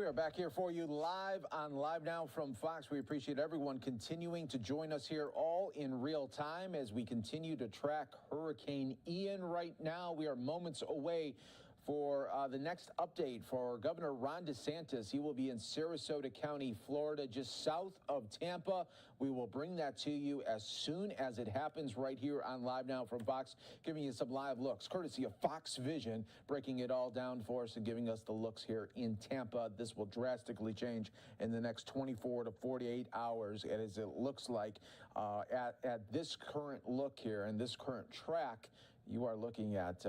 We are back here for you live on Live Now from Fox. We appreciate everyone continuing to join us here all in real time as we continue to track Hurricane Ian. Right now, we are moments away for the next update for Governor Ron DeSantis. He will be in Sarasota County, Florida, just south of Tampa. We will bring that to you as soon as it happens right here on Live Now from Fox, giving you some live looks, courtesy of Fox Vision, breaking it all down for us and giving us the looks here in Tampa. This will drastically change in the next 24 to 48 hours, as it looks like at this current look here and this current track. You are looking at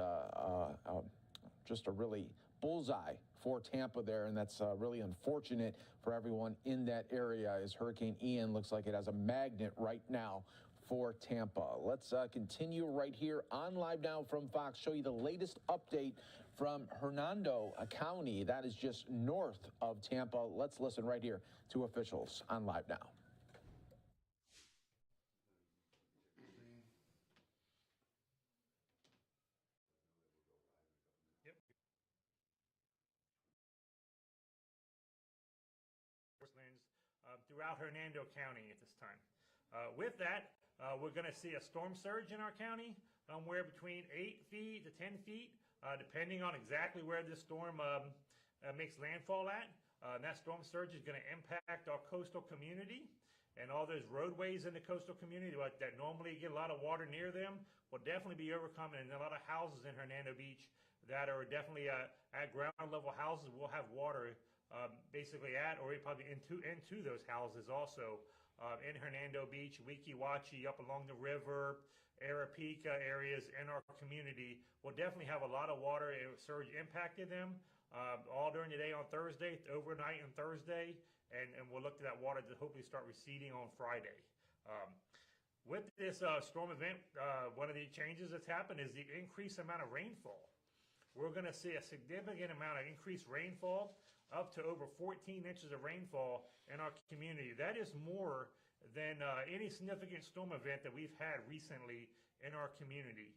just a really bullseye for Tampa there, and that's really unfortunate for everyone in that area, as Hurricane Ian looks like it has a magnet right now for Tampa. Let's continue right here on Live Now from Fox, show you the latest update from Hernando County. That is just north of Tampa. Let's listen right here to officials on Live Now. Throughout Hernando County at this time. With that, we're going to see a storm surge in our county, somewhere between 8 feet to 10 feet, depending on exactly where this storm makes landfall at. That storm surge is going to impact our coastal community, and all those roadways in the coastal community that normally get a lot of water near them will definitely be overcome, and a lot of houses in Hernando Beach that are definitely at ground level houses will have water basically at, or probably into those houses also in Hernando Beach, Weeki Wachee, up along the river, Arapika areas in our community will definitely have a lot of water surge impacted them all during the day on Thursday, overnight on Thursday, and we'll look to that water to hopefully start receding on Friday. With this storm event, one of the changes that's happened is the increased amount of rainfall. We're going to see a significant amount of increased rainfall, up to over 14 inches of rainfall in our community. That is more than any significant storm event that we've had recently in our community.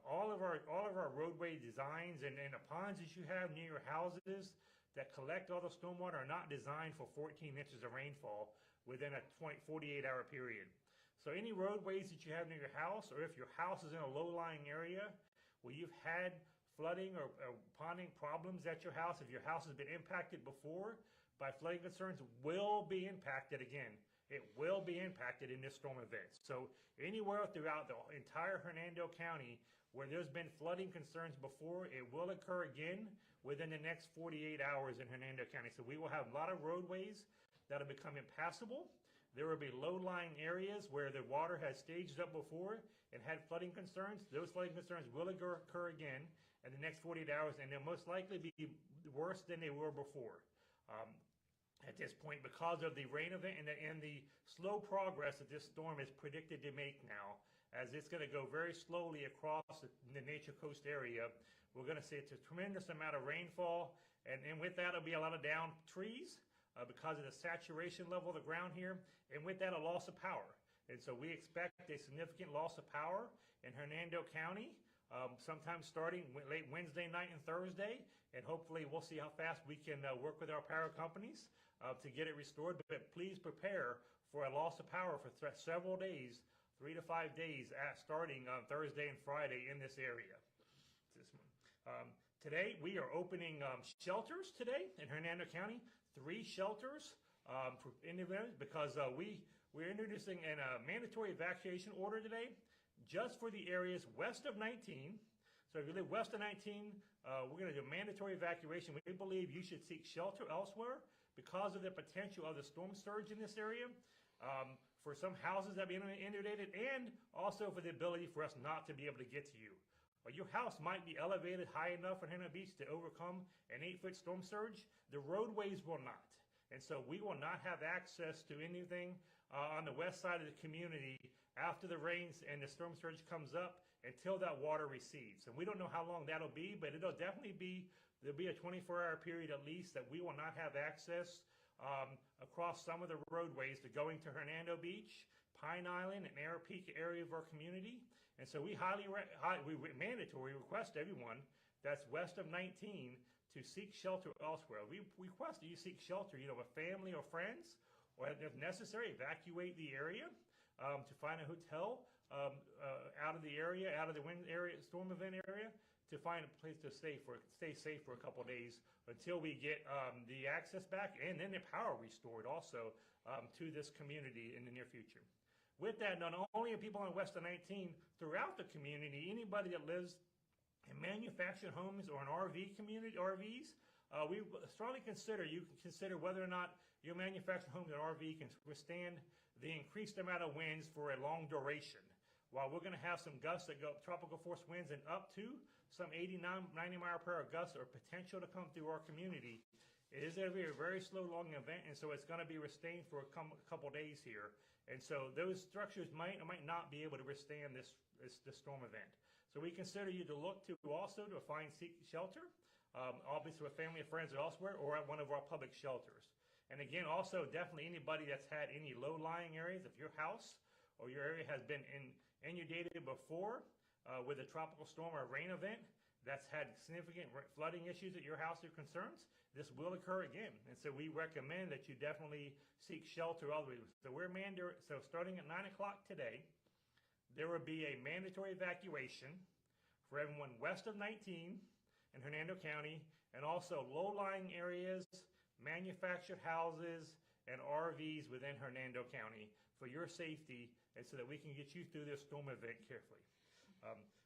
All of our roadway designs and the ponds that you have near your houses that collect all the stormwater are not designed for 14 inches of rainfall within a 48-hour period. So any roadways that you have near your house, or if your house is in a low-lying area where you've had flooding or ponding problems at your house, if your house has been impacted before by flooding concerns, will be impacted again. It will be impacted in this storm event. So anywhere throughout the entire Hernando County where there's been flooding concerns before, it will occur again within the next 48 hours in Hernando County. So we will have a lot of roadways that will become impassable. There will be low-lying areas where the water has staged up before and had flooding concerns. Those flooding concerns will occur again in the next 48 hours, and they'll most likely be worse than they were before at this point, because of the rain event and the slow progress that this storm is predicted to make now, as it's going to go very slowly across the Nature Coast area. We're going to see a tremendous amount of rainfall, and with that, there'll be a lot of downed trees because of the saturation level of the ground here, and with that, a loss of power. And so we expect a significant loss of power in Hernando County, sometime starting late Wednesday night and Thursday, and hopefully we'll see how fast we can work with our power companies to get it restored. But please prepare for a loss of power for several days, 3 to 5 days, starting on Thursday and Friday in this area. Today we are opening shelters today in Hernando County, 3 shelters for individuals, because we're introducing a mandatory evacuation order today, just for the areas west of 19. So if you live west of 19, we're going to do mandatory evacuation. We believe you should seek shelter elsewhere because of the potential of the storm surge in this area, for some houses that have been inundated, and also for the ability for us not to be able to get to you. Your house might be elevated high enough in Hernando Beach to overcome an 8-foot storm surge. The roadways will not. And so we will not have access to anything on the west side of the community after the rains and the storm surge comes up until that water recedes. And we don't know how long that'll be, but it'll definitely be, there'll be a 24-hour period at least that we will not have access across some of the roadways to going to Hernando Beach, Pine Island, and Arapika area of our community. And so we mandatory request everyone that's west of 19 to seek shelter elsewhere. We request that you seek shelter, with family or friends, or if necessary, evacuate the area to find a hotel out of the area, out of the wind area, storm event area, to find a place to stay safe for a couple of days until we get the access back and then the power restored also to this community in the near future. With that, not only are people on West of 19, throughout the community, anybody that lives in manufactured homes or in RV community, RVs, we strongly consider whether or not your manufactured home or RV can withstand the increased amount of winds for a long duration. While we're going to have some gusts that go tropical force winds and up to some 89, 90 mile per hour gusts or potential to come through our community, it is going to be a very slow, long event, and so it's going to be sustained for a couple days here. And so those structures might or might not be able to withstand this storm event. So we consider you to look to also to seek shelter, obviously with family and friends or elsewhere, or at one of our public shelters. And again, also definitely anybody that's had any low-lying areas, if your house or your area has been inundated before with a tropical storm or rain event that's had significant flooding issues at your house or concerns, this will occur again. And so we recommend that you definitely seek shelter all the way. So starting at 9 o'clock today, there will be a mandatory evacuation for everyone west of 19 in Hernando County, and also low-lying areas, manufactured houses, and RVs within Hernando County for your safety, and so that we can get you through this storm event carefully.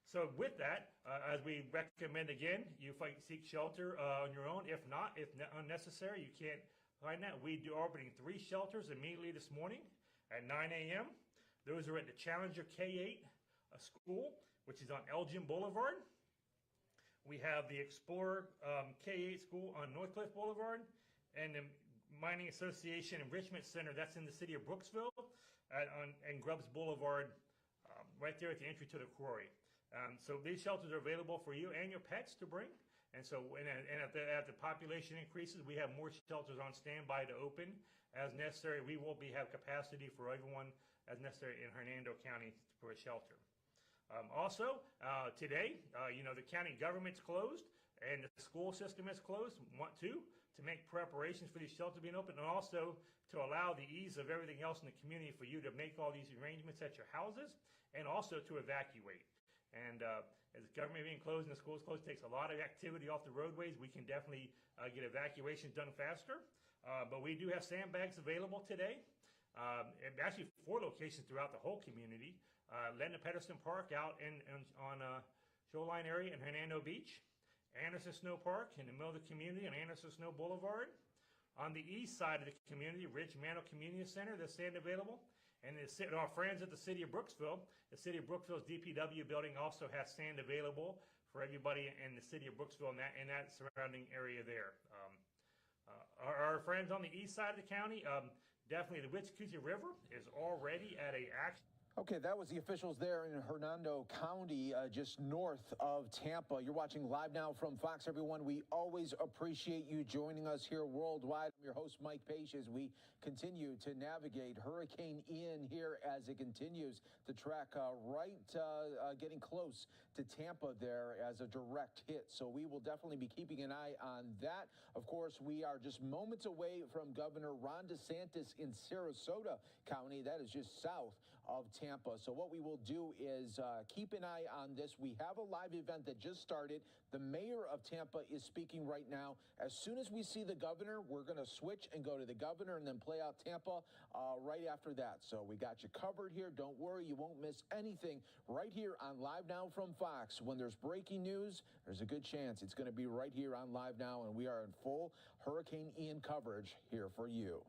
So with that, as we recommend again, you seek shelter on your own. If unnecessary, you can't find that. We are opening 3 shelters immediately this morning at 9 a.m. Those are at the Challenger K-8 school, which is on Elgin Boulevard. We have the Explorer K-8 school on Northcliffe Boulevard, and the Mining Association Enrichment Center, that's in the city of Brooksville, and Grubbs Boulevard, right there at the entry to the quarry. So these shelters are available for you and your pets to bring. And so, as the population increases, we have more shelters on standby to open as necessary. We will have capacity for everyone as necessary in Hernando County for a shelter. Also, today, the county government's closed and the school system is closed. Want to make preparations for these shelters being open, and also to allow the ease of everything else in the community for you to make all these arrangements at your houses, and also to evacuate. And as the government being closed and the schools closed takes a lot of activity off the roadways, we can definitely get evacuations done faster. But we do have sandbags available today. And actually 4 locations throughout the whole community. Ledna Pedersen Park out on Shoreline area in Hernando Beach. Anderson Snow Park in the middle of the community on Anderson Snow Boulevard. On the east side of the community, Ridge Mantle Community Center, there's sand available. And our friends at the city of Brooksville, the city of Brooksville's DPW building also has sand available for everybody in the city of Brooksville and that surrounding area there. Our friends on the east side of the county, definitely the Withlacoochee River is already at a action. Okay, that was the officials there in Hernando County, just north of Tampa. You're watching Live Now from Fox, everyone. We always appreciate you joining us here worldwide. I'm your host, Mike Page, as we continue to navigate Hurricane Ian here as it continues to track getting close to Tampa there as a direct hit. So we will definitely be keeping an eye on that. Of course, we are just moments away from Governor Ron DeSantis in Sarasota County. That is just south of Tampa. So what we will do is keep an eye on this. We have a live event that just started. The mayor of Tampa is speaking right now. As soon as we see the governor, we're going to switch and go to the governor and then play out Tampa right after that. So we got you covered here. Don't worry, you won't miss anything right here on Live Now from Fox. When there's breaking news, there's a good chance it's going to be right here on Live Now, and we are in full Hurricane Ian coverage here for you.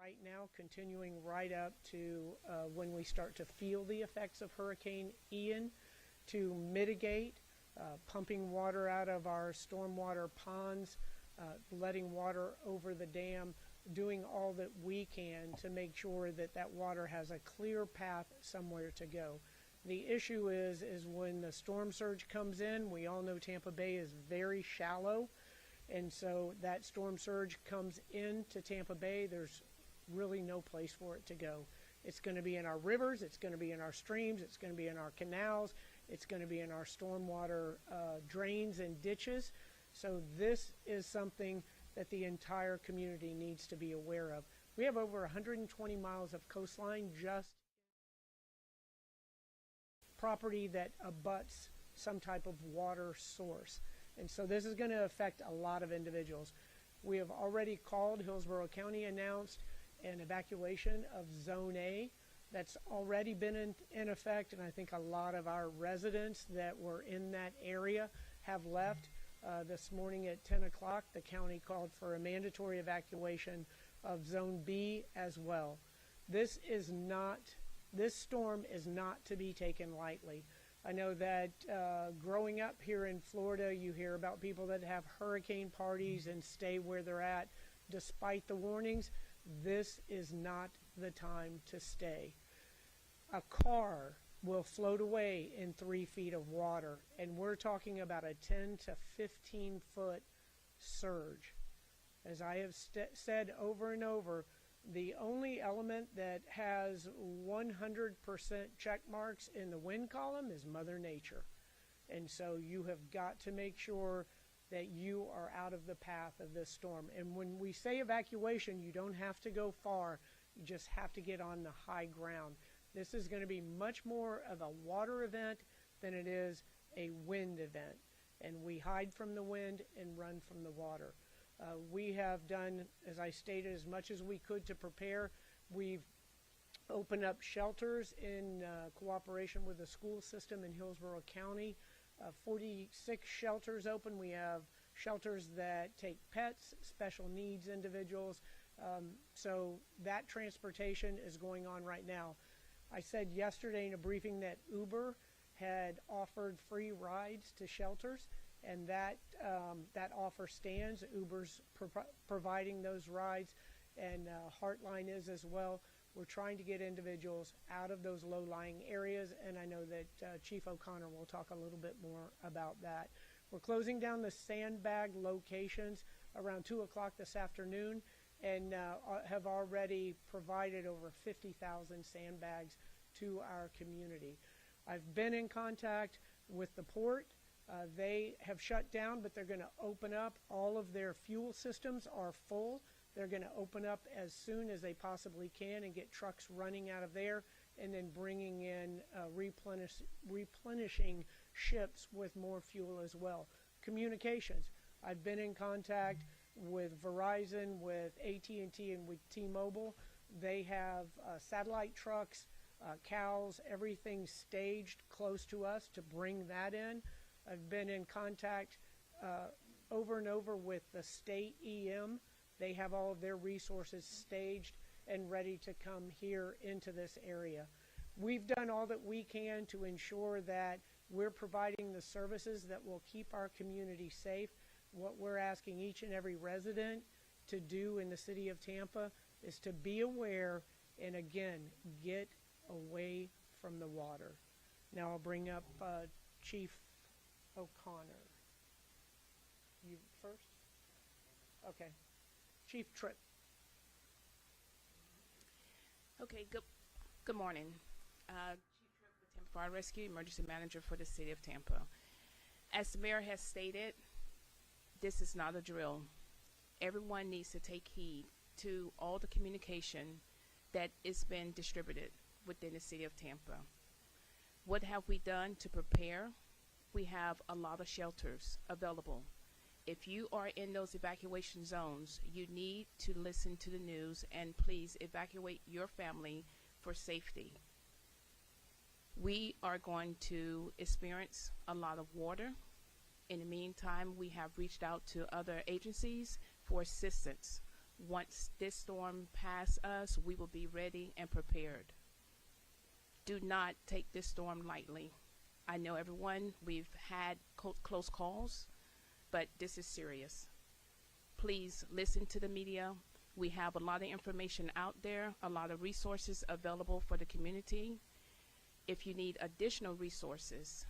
Right now, continuing right up to when we start to feel the effects of Hurricane Ian, to mitigate, pumping water out of our stormwater ponds, letting water over the dam, doing all that we can to make sure that that water has a clear path somewhere to go. The issue is when the storm surge comes in, we all know Tampa Bay is very shallow, and so that storm surge comes into Tampa Bay, there's really no place for it to go. It's going to be in our rivers, it's going to be in our streams, it's going to be in our canals, It's going to be in our stormwater drains and ditches. So this is something that the entire community needs to be aware of. We have over 120 miles of coastline, just property that abuts some type of water source. And so this is going to affect a lot of individuals. We have already called, Hillsborough County announced an evacuation of Zone A. That's already been in effect, and I think a lot of our residents that were in that area have left. This morning at 10 o'clock, the county called for a mandatory evacuation of Zone B as well. This storm is not to be taken lightly. I know that growing up here in Florida, you hear about people that have hurricane parties and stay where they're at despite the warnings. This is not the time to stay. A car will float away in 3 feet of water, and we're talking about a 10 to 15 foot surge. As I have said over and over, the only element that has 100% check marks in the wind column is Mother Nature. And so you have got to make sure that you are out of the path of this storm. And when we say evacuation, you don't have to go far. You just have to get on the high ground. This is going to be much more of a water event than it is a wind event. And we hide from the wind and run from the water. We have done, as I stated, as much as we could to prepare. We've opened up shelters in cooperation with the school system in Hillsborough County. 46 shelters open. We have shelters that take pets, special needs individuals. So that transportation is going on right now. I said yesterday in a briefing that Uber had offered free rides to shelters, and that offer stands. Uber's providing those rides, and Heartline is as well. We're trying to get individuals out of those low-lying areas, and I know that Chief O'Connor will talk a little bit more about that. We're closing down the sandbag locations around 2 o'clock this afternoon, and have already provided over 50,000 sandbags to our community. I've been in contact with the port. They have shut down, but they're going to open up. All of their fuel systems are full. They're going to open up as soon as they possibly can and get trucks running out of there, and then bringing in replenishing ships with more fuel as well. Communications. I've been in contact with Verizon, with AT&T, and with T-Mobile. They have satellite trucks, cows, everything staged close to us to bring that in. I've been in contact over and over with the state EM. They have all of their resources staged and ready to come here into this area. We've done all that we can to ensure that we're providing the services that will keep our community safe. What we're asking each and every resident to do in the city of Tampa is to be aware and, again, get away from the water. Now I'll bring up Chief O'Connor. You first? Okay. Chief Tripp. Okay, good morning. Chief Tripp with Tampa Fire Rescue, Emergency Manager for the City of Tampa. As the Mayor has stated, this is not a drill. Everyone needs to take heed to all the communication that is being distributed within the City of Tampa. What have we done to prepare? We have a lot of shelters available. If you are in those evacuation zones, you need to listen to the news and please evacuate your family for safety. We are going to experience a lot of water. In the meantime, we have reached out to other agencies for assistance. Once this storm passes us, we will be ready and prepared. Do not take this storm lightly. I know everyone, we've had close calls, but this is serious. Please listen to the media. We have a lot of information out there, a lot of resources available for the community. If you need additional resources,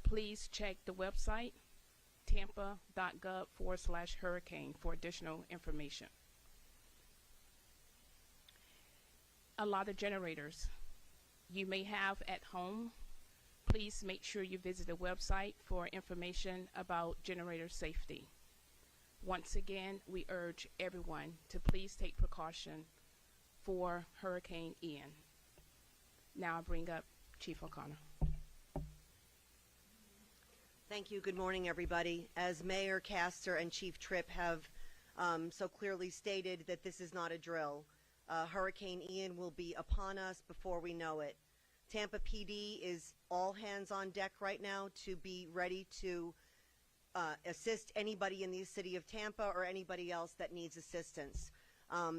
please check the website, tampa.gov/hurricane, for additional information. A lot of generators. you may have at home, please make sure you visit the website for information about generator safety. Once again, we urge everyone to please take precaution for Hurricane Ian. Now I bring up Chief O'Connor. Thank you. Good morning, everybody. As Mayor Castor and Chief Tripp have so clearly stated, that this is not a drill. Hurricane Ian will be upon us before we know it. Tampa PD is all hands on deck right now to be ready to assist anybody in the city of Tampa or anybody else that needs assistance.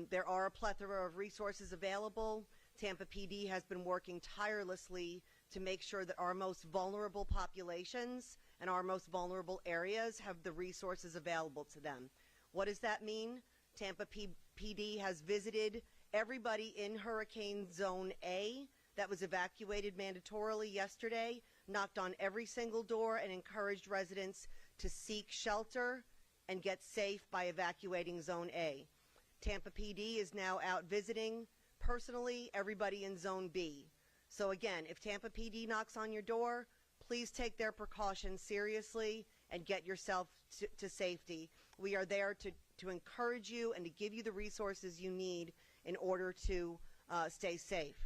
There are a plethora of resources available. Tampa PD has been working tirelessly to make sure that our most vulnerable populations and our most vulnerable areas have the resources available to them. What does that mean? Tampa PD has visited everybody in Hurricane Zone A that was evacuated mandatorily yesterday, knocked on every single door, and encouraged residents to seek shelter and get safe by evacuating Zone A. Tampa PD is now out visiting personally everybody in Zone B. So again, if Tampa PD knocks on your door, please take their precautions seriously and get yourself to safety. We are there to encourage you and to give you the resources you need in order to stay safe.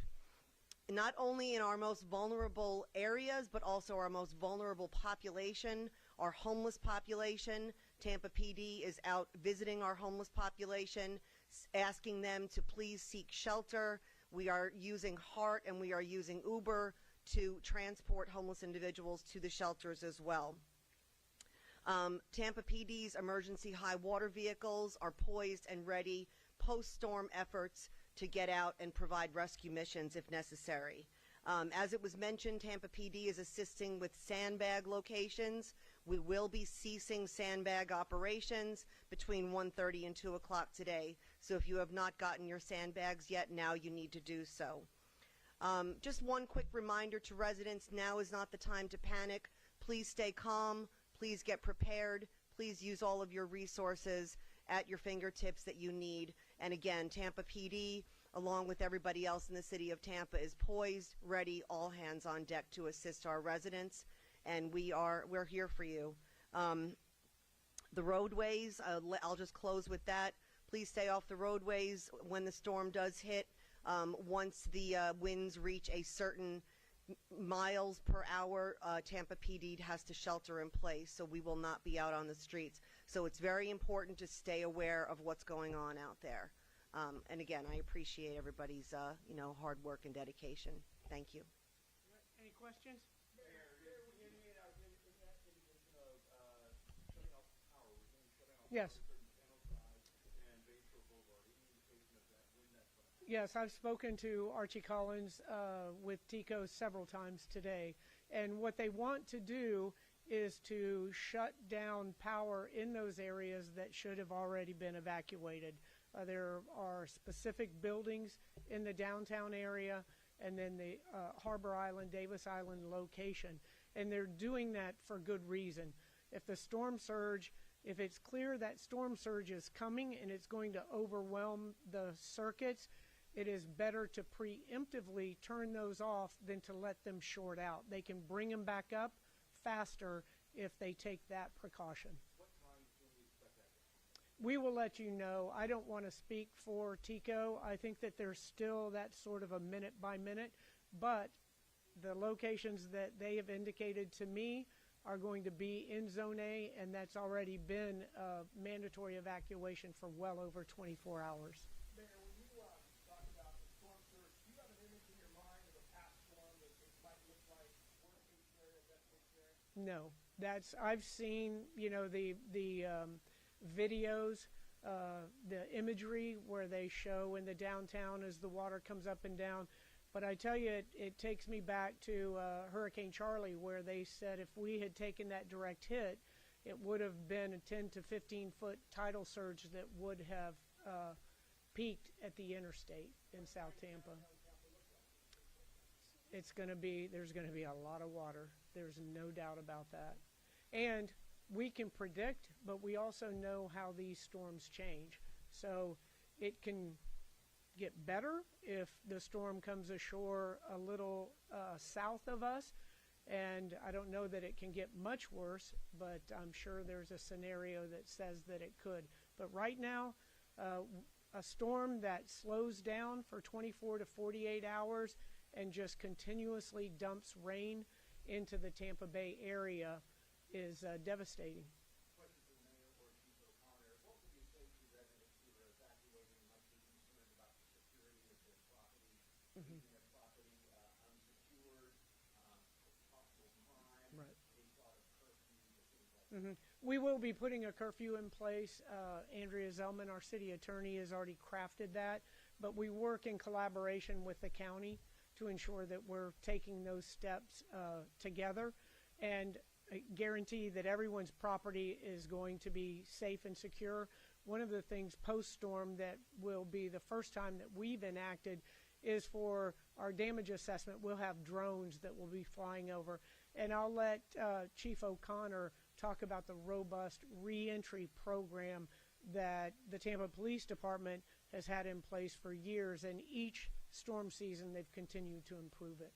Not only in our most vulnerable areas, but also our most vulnerable population, our homeless population. Tampa PD is out visiting our homeless population, asking them to please seek shelter. We are using HART and we are using Uber to transport homeless individuals to the shelters as well. Tampa PD's emergency high water vehicles are poised and ready post-storm efforts to get out and provide rescue missions if necessary. As it was mentioned, Tampa PD is assisting with sandbag locations. We will be ceasing sandbag operations between 1:30 and 2 o'clock today. So if you have not gotten your sandbags yet, now you need to do so. Just one quick reminder to residents, now is not the time to panic. Please stay calm. Please get prepared. Please use all of your resources at your fingertips that you need. And again, Tampa PD, along with everybody else in the city of Tampa, is poised, ready, all hands on deck to assist our residents. And we're here for you. The roadways, I'll just close with that. Please stay off the roadways when the storm does hit. Once the winds reach a certain miles per hour, Tampa PD has to shelter in place, so we will not be out on the streets. So it's very important to stay aware of what's going on out there. And again, I appreciate everybody's hard work and dedication. Thank you. Any questions? Yes. Yes, I've spoken to Archie Collins with TECO several times today, and what they want to do is to shut down power in those areas that should have already been evacuated. There are specific buildings in the downtown area and then the Harbor Island, Davis Island location, and they're doing that for good reason. If the storm surge, if it's clear that storm surge is coming and it's going to overwhelm the circuits, it is better to preemptively turn those off than to let them short out. They can bring them back up faster if they take that precaution. What time can we expect that? We will let you know. I don't want to speak for TECO. I think that there's still that sort of a minute by minute, but the locations that they have indicated to me are going to be in Zone A, and that's already been a mandatory evacuation for well over 24 hours. Mayor, when you talk about the storm surge, do you have an image in your mind of a past storm that it might look like worst case scenario, best case scenario? No, I've seen, the videos, the imagery where they show in the downtown as the water comes up and down. But I tell you, it takes me back to Hurricane Charlie, where they said if we had taken that direct hit, it would have been a 10 to 15 foot tidal surge that would have peaked at the interstate in South Tampa. There's going to be a lot of water. There's no doubt about that. And we can predict, but we also know how these storms change. So it can get better if the storm comes ashore a little south of us. And I don't know that it can get much worse, but I'm sure there's a scenario that says that it could. But right now, a storm that slows down for 24 to 48 hours and just continuously dumps rain into the Tampa Bay area is devastating. Question for the mayor or Chief O'Connor. What would you say to residents who are evacuating and might be concerned about the security of their property, leaving their property unsecured, possible crime, Right. any thought of curfews or things like that? We will be putting a curfew in place. Andrea Zellman, our city attorney, has already crafted that, but we work in collaboration with the county to ensure that we're taking those steps together and guarantee that everyone's property is going to be safe and secure. One of the things post-storm that will be the first time that we've enacted is for our damage assessment. We'll have drones that will be flying over. And I'll let Chief O'Connor talk about the robust reentry program that the Tampa Police Department has had in place for years, and each storm season they've continued to improve it.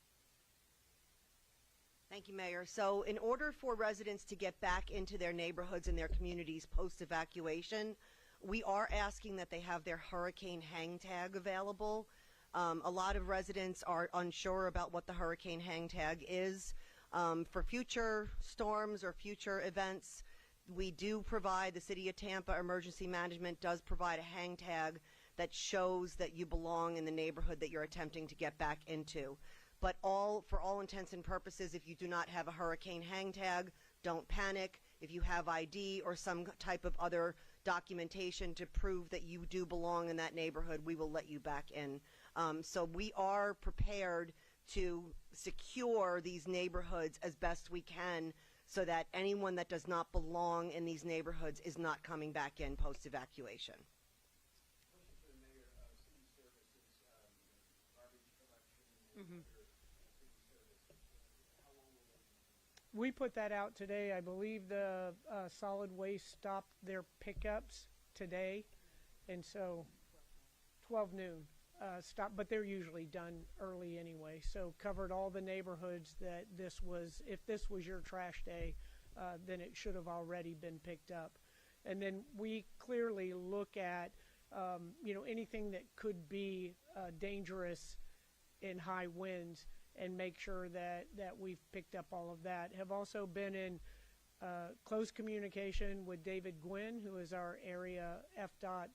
Thank you, Mayor. So in order for residents to get back into their neighborhoods and their communities post-evacuation, we are asking that they have their hurricane hang tag available. A lot of residents are unsure about what the hurricane hang tag is. For future storms or future events, we do provide, the City of Tampa Emergency Management does provide a hang tag that shows that you belong in the neighborhood that you're attempting to get back into. But for all intents and purposes, if you do not have a hurricane hang tag, don't panic. If you have ID or some type of other documentation to prove that you do belong in that neighborhood, we will let you back in. So we are prepared to secure these neighborhoods as best we can so that anyone that does not belong in these neighborhoods is not coming back in post-evacuation. Question for the mayor. City services, garbage collection, and other city services. How long will they be? We put that out today. I believe the solid waste stopped their pickups today, and so 12 noon stopped, but they're usually done early anyway. So covered all the neighborhoods that if this was your trash day, then it should have already been picked up. And then we clearly look at anything that could be dangerous in high winds and make sure that we've picked up all of that. Have also been in close communication with David Gwynn, who is our area FDOT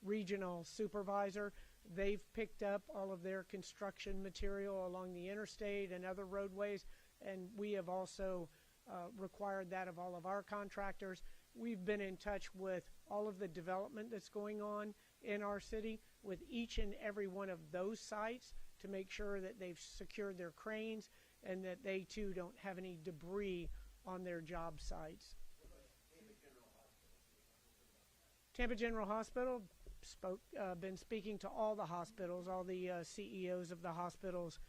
regional supervisor. They've picked up all of their construction material along the interstate and other roadways, and we have also required that of all of our contractors. We've been in touch with all of the development that's going on in our city with each and every one of those sites to make sure that they've secured their cranes and that they too don't have any debris on their job sites. Tampa General Hospital been speaking to all the hospitals, all the CEOs of the hospitals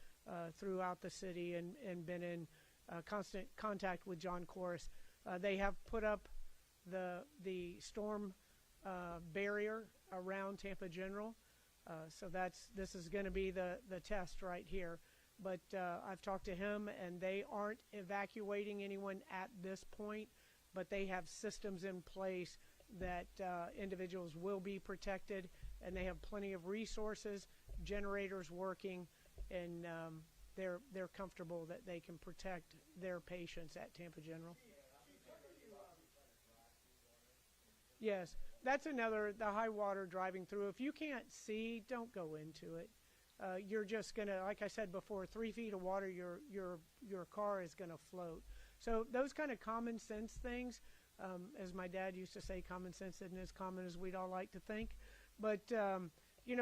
throughout the city, and been in constant contact with John Corus. They have put up the storm barrier around Tampa General, so this is going to be the test right here. But I've talked to him, and they aren't evacuating anyone at this point, but they have systems in place that individuals will be protected, and they have plenty of resources, generators working, and they're comfortable that they can protect their patients at Tampa General. Yes, that's the high water driving through. If you can't see, don't go into it. You're just gonna, like I said before, 3 feet of water, your car is gonna float. So those kind of common sense things, as my dad used to say, common sense isn't as common as we'd all like to think, but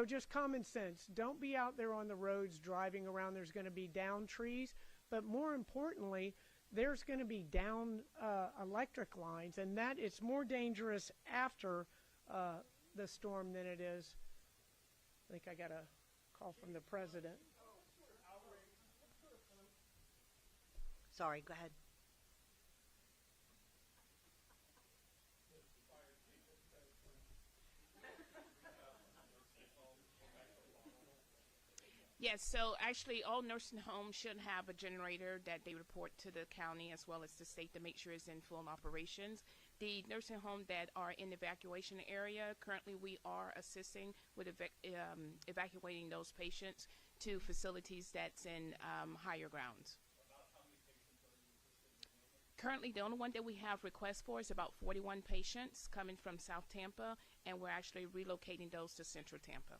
just common sense. Don't be out there on the roads driving around. There's going to be down trees, but more importantly, there's going to be down electric lines, and that it's more dangerous after the storm than it is. I think I got a call from the president. Sorry, go ahead. Yes, so actually all nursing homes should have a generator that they report to the county as well as the state to make sure it's in full operations. The nursing home that are in the evacuation area, currently we are assisting with evacuating those patients to facilities that's in higher grounds. Currently, the only one that we have requests for is about 41 patients coming from South Tampa, and we're actually relocating those to Central Tampa.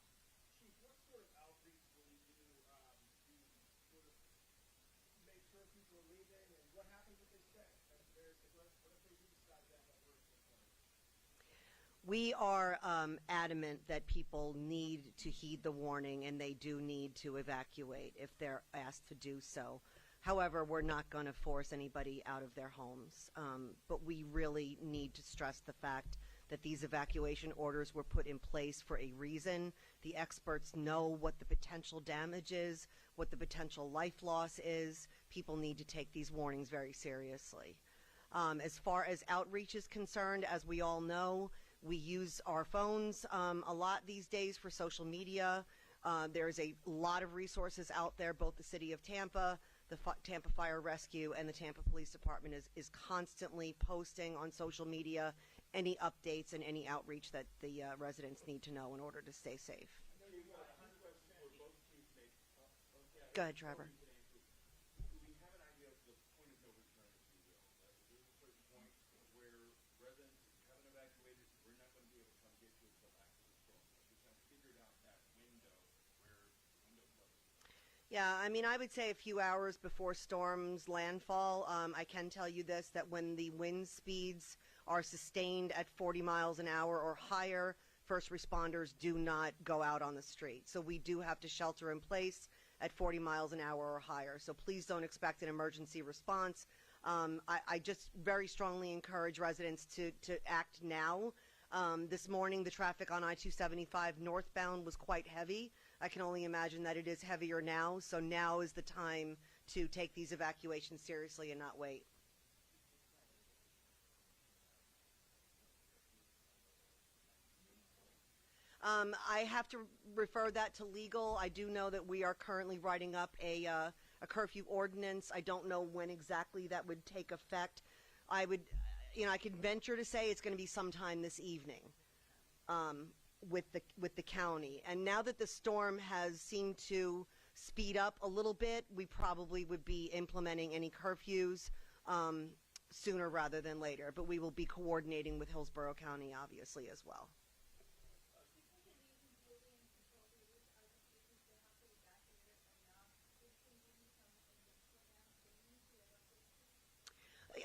Chief, what sort of outreach will you do to sort of make sure people are leaving, and what happens if they stay? What if they do decide that we're in the corner? We are adamant that people need to heed the warning and they do need to evacuate if they're asked to do so. However, we're not going to force anybody out of their homes. But we really need to stress the fact that these evacuation orders were put in place for a reason. The experts know what the potential damage is, what the potential life loss is. People need to take these warnings very seriously. As far as outreach is concerned, as we all know, we use our phones a lot these days for social media. There's a lot of resources out there. Both the City of Tampa, the Tampa Fire Rescue, and the Tampa Police Department is constantly posting on social media any updates and any outreach that the residents need to know in order to stay safe. Go ahead, Trevor. Do we have an idea of the point of no return, if you will? Is there a certain point where residents haven't evacuated, we're not going to be able to come get you until after the storm? We kind of figured out that window where the window closes. Yeah, I mean, I would say a few hours before storm's landfall. I can tell you this, that when the wind speeds are sustained at 40 miles an hour or higher, first responders do not go out on the street. So we do have to shelter in place at 40 miles an hour or higher. So please don't expect an emergency response. I just very strongly encourage residents to act now. This morning, the traffic on I-275 northbound was quite heavy. I can only imagine that it is heavier now. So now is the time to take these evacuations seriously and not wait. I have to refer that to legal. I do know that we are currently writing up a curfew ordinance. I don't know when exactly that would take effect. I could venture to say it's going to be sometime this evening with the county. And now that the storm has seemed to speed up a little bit, we probably would be implementing any curfews sooner rather than later. But we will be coordinating with Hillsborough County, obviously, as well.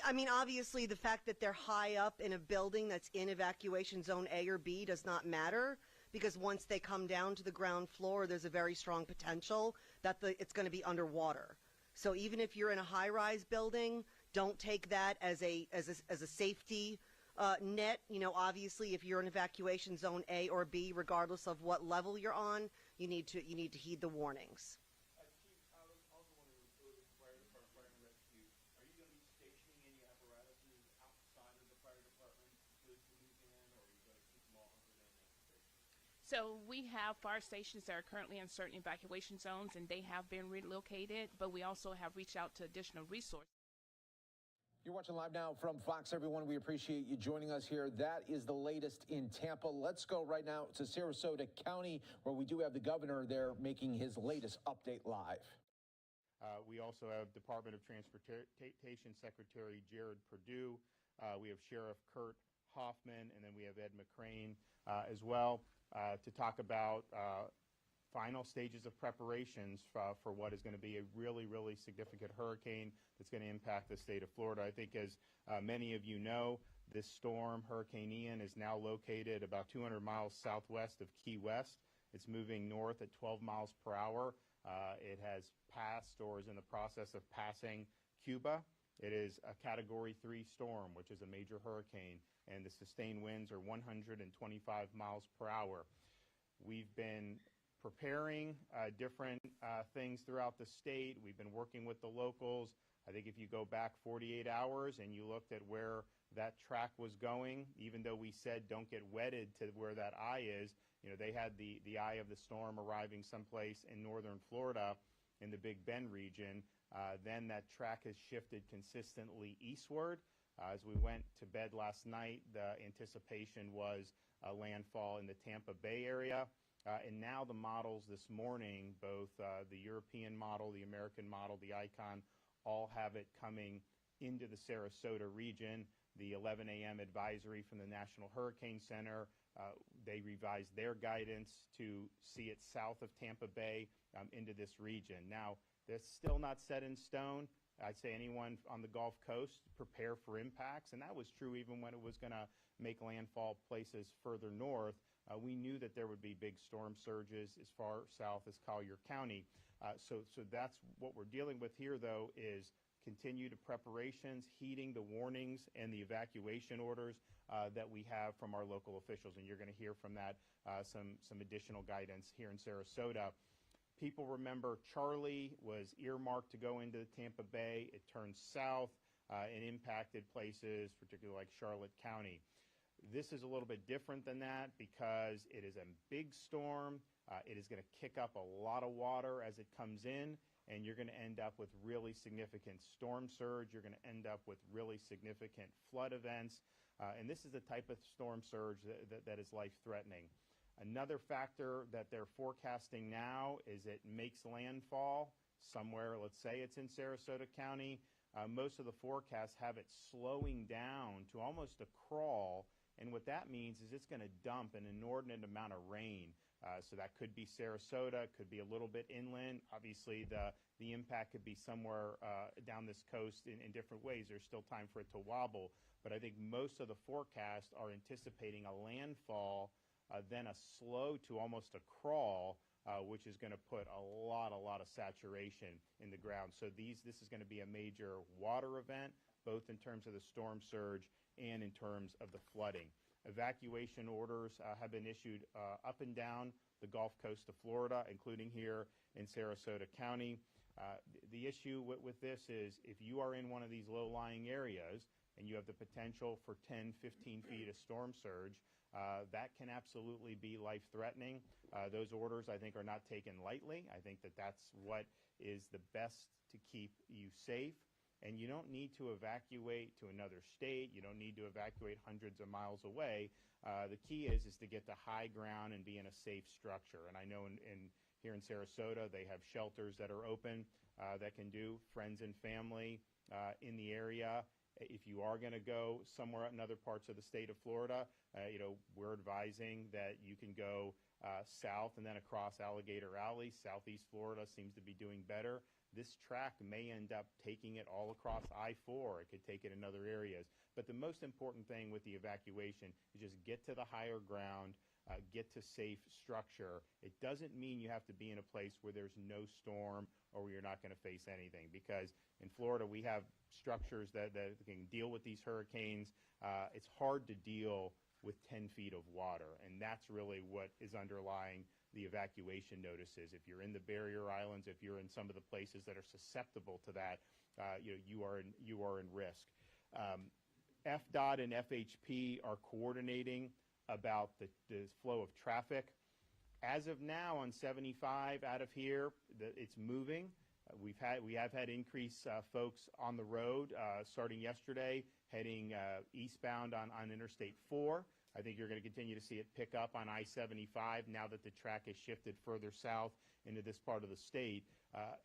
I mean, obviously, the fact that they're high up in a building that's in evacuation zone A or B does not matter, because once they come down to the ground floor, there's a very strong potential that it's going to be underwater. So even if you're in a high-rise building, don't take that as a safety net. You know, obviously, if you're in evacuation zone A or B, regardless of what level you're on, you need to heed the warnings. Chief, I also want to refer to the fire department, fire and rescue. Are you going to be stationing any apparatuses outside of the fire department to move in, or are you going to keep them all under their main station? So we have fire stations that are currently in certain evacuation zones, and they have been relocated, but we also have reached out to additional resources. You're watching live now from Fox, everyone. We appreciate you joining us here. That is the latest in Tampa. Let's go right now to Sarasota County, where we do have the governor there making his latest update live. We also have Department of Transportation Secretary Jared Perdue. We have Sheriff Kurt Hoffman, and then we have Ed McCrane as well to talk about final stages of preparations for what is going to be a really, really significant hurricane that's going to impact the state of Florida. I think, as many of you know, this storm, Hurricane Ian, is now located about 200 miles southwest of Key West. It's moving north at 12 miles per hour. It has passed or is in the process of passing Cuba. It is a Category 3 storm, which is a major hurricane, and the sustained winds are 125 miles per hour. We've been preparing different things throughout the state. We've been working with the locals. I think if you go back 48 hours and you looked at where that track was going, even though we said don't get wedded to where that eye is, you know, they had the eye of the storm arriving someplace in northern Florida in the Big Bend region. Then that track has shifted consistently eastward. As we went to bed last night, the anticipation was a landfall in the Tampa Bay area. And now the models this morning, both the European model, the American model, the ICON, all have it coming into the Sarasota region. The 11 a.m. advisory from the National Hurricane Center, they revised their guidance to see it south of Tampa Bay into this region. Now, that's still not set in stone. I'd say anyone on the Gulf Coast prepare for impacts, and that was true even when it was going to make landfall places further north. We knew that there would be big storm surges as far south as Collier County. So that's what we're dealing with here, though, is continued preparations, heeding the warnings and the evacuation orders that we have from our local officials. And you're going to hear from that some additional guidance here in Sarasota. People remember Charlie was earmarked to go into Tampa Bay. It turned south and impacted places, particularly like Charlotte County. This is a little bit different than that because it is a big storm. It is going to kick up a lot of water as it comes in, and you're going to end up with really significant storm surge. You're going to end up with really significant flood events. And this is the type of storm surge that is life-threatening. Another factor that they're forecasting now is it makes landfall somewhere. Let's say it's in Sarasota County. Most of the forecasts have it slowing down to almost a crawl. And what that means is it's going to dump an inordinate amount of rain. So that could be Sarasota, could be a little bit inland. Obviously, the impact could be somewhere down this coast in different ways. There's still time for it to wobble. But I think most of the forecasts are anticipating a landfall, then a slow to almost a crawl, which is going to put a lot of saturation in the ground. So this is going to be a major water event, both in terms of the storm surge and in terms of the flooding. Evacuation orders have been issued up and down the Gulf Coast of Florida, including here in Sarasota County. The issue with this is if you are in one of these low-lying areas and you have the potential for 10, 15 feet of storm surge, that can absolutely be life-threatening. Those orders, I think, are not taken lightly. I think that that's what is the best to keep you safe. And you don't need to evacuate to another state. You don't need to evacuate hundreds of miles away. The key is to get to high ground and be in a safe structure. And I know here in Sarasota, they have shelters that are open that can do friends and family in the area. If you are going to go somewhere in other parts of the state of Florida, we're advising that you can go south and then across Alligator Alley. Southeast Florida seems to be doing better. This track may end up taking it all across I-4. It could take it in other areas. But the most important thing with the evacuation is just get to the higher ground, get to safe structure. It doesn't mean you have to be in a place where there's no storm or where you're not going to face anything. Because in Florida, we have structures that can deal with these hurricanes. It's hard to deal with 10 feet of water. And that's really what is underlying the evacuation notices. If you're in the barrier islands, if you're in some of the places that are susceptible to that, you are in risk. FDOT and FHP are coordinating about the flow of traffic. As of now, on 75 out of here, it's moving. We have had increased folks on the road starting yesterday, heading eastbound on Interstate 4. I think you're going to continue to see it pick up on I-75 now that the track has shifted further south into this part of the state.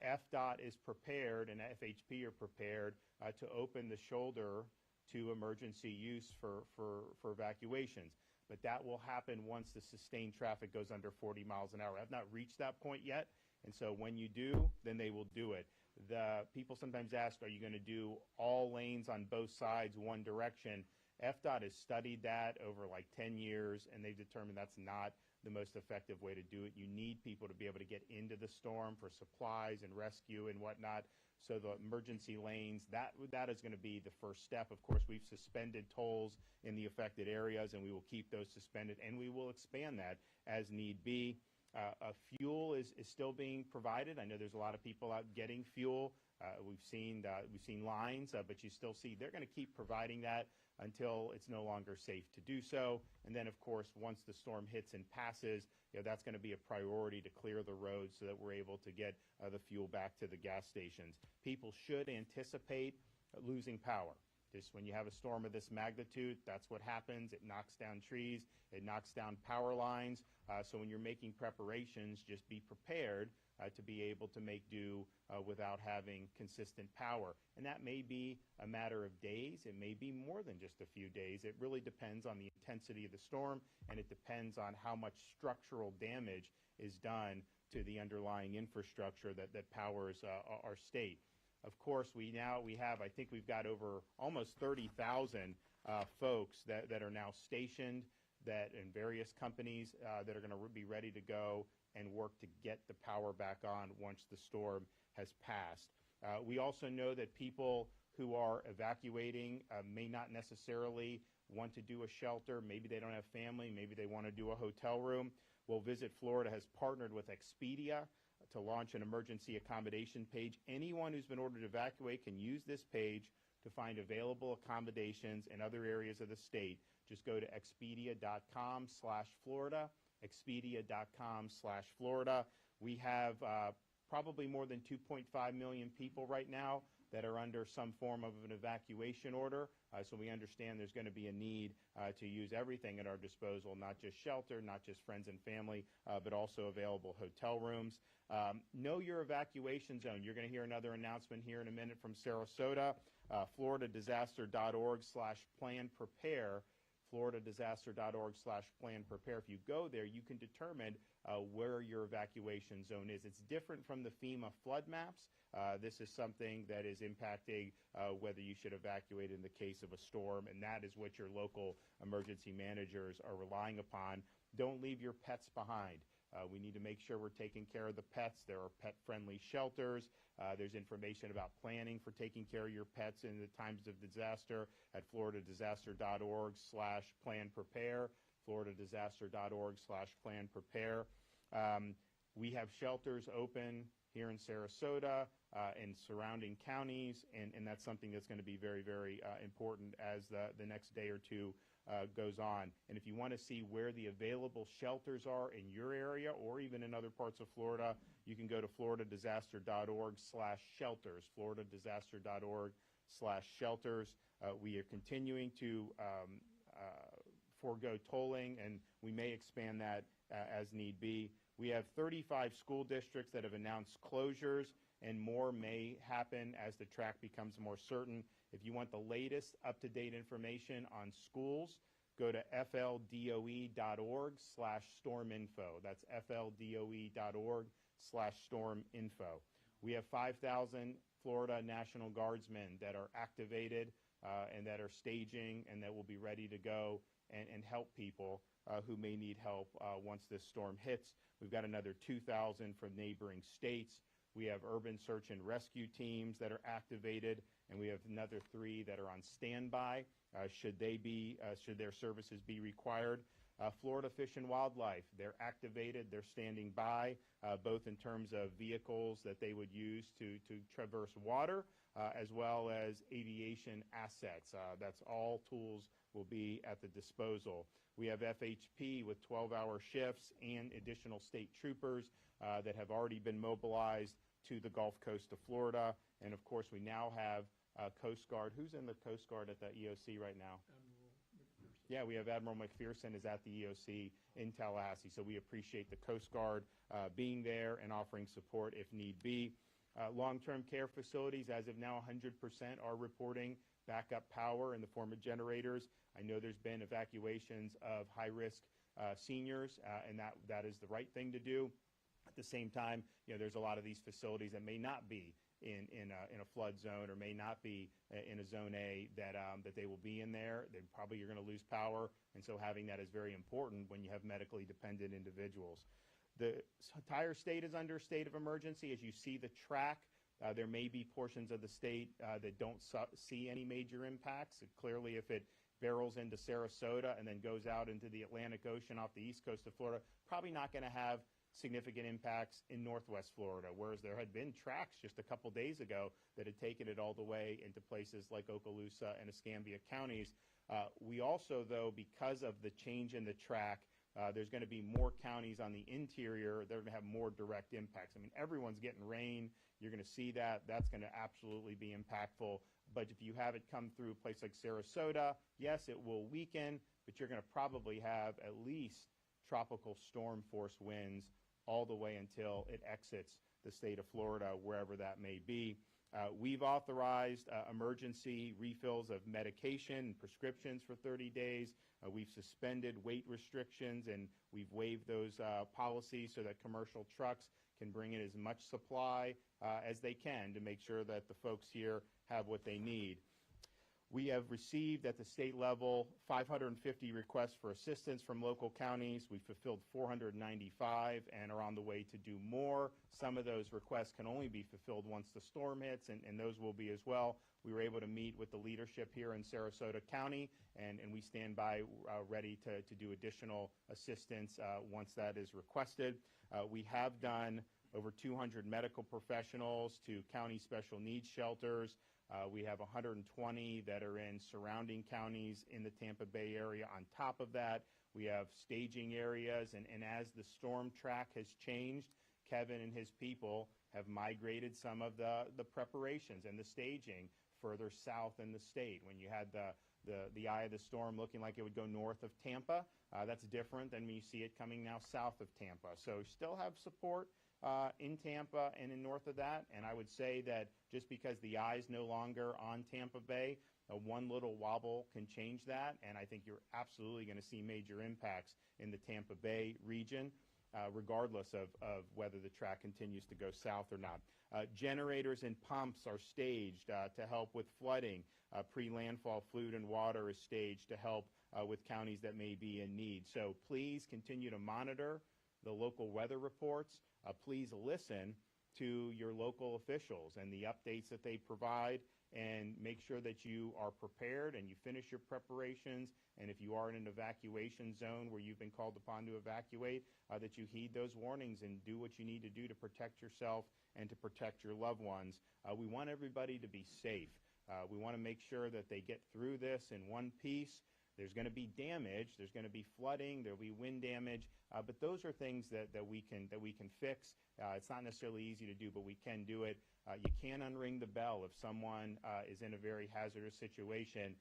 FDOT is prepared and FHP are prepared to open the shoulder to emergency use for evacuations. But that will happen once the sustained traffic goes under 40 miles an hour. I have not reached that point yet, and so when you do, then they will do it. The people sometimes ask, are you going to do all lanes on both sides one direction? FDOT has studied that over like 10 years, and they've determined that's not the most effective way to do it. You need people to be able to get into the storm for supplies and rescue and whatnot. So the emergency lanes, that is going to be the first step. Of course, we've suspended tolls in the affected areas, and we will keep those suspended, and we will expand that as need be. Fuel is still being provided. I know there's a lot of people out getting fuel. We've seen lines, but you still see they're going to keep providing that until it's no longer safe to do so. And then, of course, once the storm hits and passes, that's going to be a priority to clear the roads so that we're able to get the fuel back to the gas stations. People should anticipate losing power. Just when you have a storm of this magnitude, that's what happens. It knocks down trees, it knocks down power lines. So when you're making preparations, just be prepared to be able to make do without having consistent power. And that may be a matter of days. It may be more than just a few days. It really depends on the intensity of the storm, and it depends on how much structural damage is done to the underlying infrastructure that powers our state. Of course, we have, I think we've got over almost 30,000 folks that are now stationed in various companies that are going to be ready to go and work to get the power back on once the storm has passed. We also know that people who are evacuating may not necessarily want to do a shelter. Maybe they don't have family. Maybe they want to do a hotel room. Well, Visit Florida has partnered with Expedia to launch an emergency accommodation page. Anyone who's been ordered to evacuate can use this page to find available accommodations in other areas of the state. Just go to expedia.com/Florida, expedia.com/Florida. We have probably more than 2.5 million people right now that are under some form of an evacuation order. So we understand there's going to be a need to use everything at our disposal, not just shelter, not just friends and family, but also available hotel rooms. Know your evacuation zone. You're going to hear another announcement here in a minute from Sarasota. FloриdaDisaster.org/plan-prepare. FloridaDisaster.org/plan-prepare. If you go there, you can determine where your evacuation zone is. It's different from the FEMA flood maps. This is something that is impacting whether you should evacuate in the case of a storm, and that is what your local emergency managers are relying upon. Don't leave your pets behind. We need to make sure we're taking care of the pets. There are pet-friendly shelters. There's information about planning for taking care of your pets in the times of disaster at FloridaDisaster.org/plan-prepare, FloridaDisaster.org/plan-prepare. We have shelters open here in Sarasota and surrounding counties, and that's something that's going to be very, very important as the next day or two goes on. And if you want to see where the available shelters are in your area or even in other parts of Florida, you can go to FloridaDisaster.org/shelters, FloridaDisaster.org/shelters. We are continuing to forego tolling, and we may expand that as need be. We have 35 school districts that have announced closures, and more may happen as the track becomes more certain. If you want the latest up-to-date information on schools, go to fldoe.org/storminfo. That's fldoe.org/storminfo. We have 5,000 Florida National Guardsmen that are activated and that are staging and that will be ready to go and help people who may need help once this storm hits. We've got another 2,000 from neighboring states. We have urban search and rescue teams that are activated, and we have another 3 that are on standby should their services be required. Florida Fish and Wildlife, they're activated, they're standing by, both in terms of vehicles that they would use to traverse water, as well as aviation assets. That's all tools will be at the disposal. We have FHP with 12-hour shifts and additional state troopers that have already been mobilized to the Gulf Coast of Florida. And of course, we now have Coast Guard. Who's in the Coast Guard at the EOC right now? Yeah, we have Admiral McPherson is at the EOC in Tallahassee. So we appreciate the Coast Guard being there and offering support if need be. Long-term care facilities, as of now, 100% are reporting backup power in the form of generators. I know there's been evacuations of high-risk seniors, and that is the right thing to do. At the same time, there's a lot of these facilities that may not be in a flood zone or may not be in a zone A that they will be in there. They probably are going to lose power, and so having that is very important when you have medically dependent individuals. The entire state is under a state of emergency. As you see the track, there may be portions of the state that don't see any major impacts. Clearly, if it barrels into Sarasota and then goes out into the Atlantic Ocean off the east coast of Florida, probably not going to have significant impacts in Northwest Florida, whereas there had been tracks just a couple days ago that had taken it all the way into places like Okaloosa and Escambia counties. We also, though, because of the change in the track, there's going to be more counties on the interior that are going to have more direct impacts. I mean, everyone's getting rain. You're going to see that. That's going to absolutely be impactful. But if you have it come through a place like Sarasota, yes, it will weaken, but you're going to probably have at least tropical storm force winds all the way until it exits the state of Florida, wherever that may be. We've authorized emergency refills of medication and prescriptions for 30 days. We've suspended weight restrictions, and we've waived those policies so that commercial trucks can bring in as much supply as they can to make sure that the folks here have what they need. We have received at the state level 550 requests for assistance from local counties. We fulfilled 495 and are on the way to do more. Some of those requests can only be fulfilled once the storm hits, and those will be as well. We were able to meet with the leadership here in Sarasota County, and we stand by ready to do additional assistance once that is requested. We have done over 200 medical professionals to county special needs shelters. We have 120 that are in surrounding counties in the Tampa Bay area. On top of that, we have staging areas, and as the storm track has changed, Kevin and his people have migrated some of the preparations and the staging further south in the state. When you had the eye of the storm looking like it would go north of Tampa, that's different than when you see it coming now south of Tampa. So still have support in Tampa and in north of that, and I would say that just because the eye is no longer on Tampa Bay, one little wobble can change that, and I think you're absolutely going to see major impacts in the Tampa Bay region, regardless of whether the track continues to go south or not. Generators and pumps are staged to help with flooding. Pre-landfall food and water is staged to help with counties that may be in need. So please continue to monitor the local weather reports. Please listen to your local officials and the updates that they provide, and make sure that you are prepared and you finish your preparations. And if you are in an evacuation zone where you've been called upon to evacuate, that you heed those warnings and do what you need to do to protect yourself and to protect your loved ones. We want everybody to be safe. We want to make sure that they get through this in one piece. There's going to be damage, there's going to be flooding, there'll be wind damage, but those are things that we can fix. It's not necessarily easy to do, but we can do it. You can unring the bell if someone is in a very hazardous situation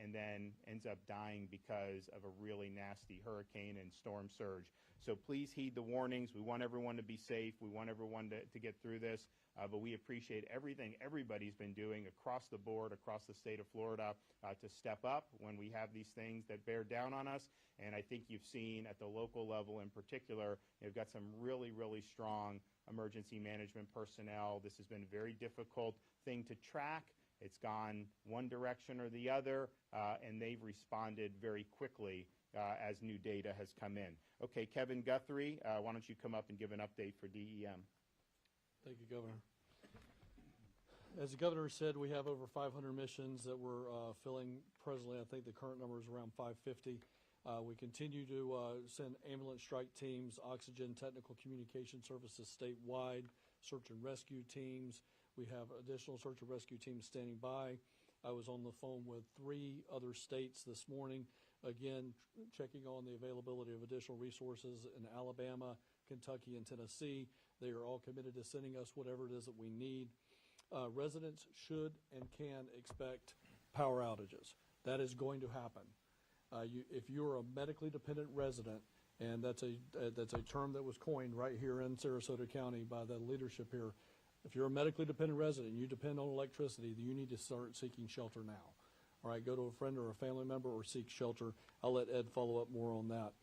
and then ends up dying because of a really nasty hurricane and storm surge. So please heed the warnings. We want everyone to be safe. We want everyone to get through this. But we appreciate everything everybody's been doing across the board, across the state of Florida, to step up when we have these things that bear down on us. And I think you've seen at the local level in particular, you've got some really, really strong emergency management personnel. This has been a very difficult thing to track. It's gone one direction or the other, and they've responded very quickly as new data has come in. Okay, Kevin Guthrie, why don't you come up and give an update for DEM? Thank you, Governor. As the Governor said, we have over 500 missions that we're filling presently. I think the current number is around 550. We continue to send ambulance strike teams, oxygen technical communication services statewide, search and rescue teams. We have additional search and rescue teams standing by. I was on the phone with 3 other states this morning, again, checking on the availability of additional resources in Alabama, Kentucky, and Tennessee. They are all committed to sending us whatever it is that we need. Residents should and can expect power outages. That is going to happen. If you're a medically dependent resident, and that's a term that was coined right here in Sarasota County by the leadership here. If you're a medically dependent resident and you depend on electricity, you need to start seeking shelter now. All right, go to a friend or a family member or seek shelter. I'll let Ed follow up more on that.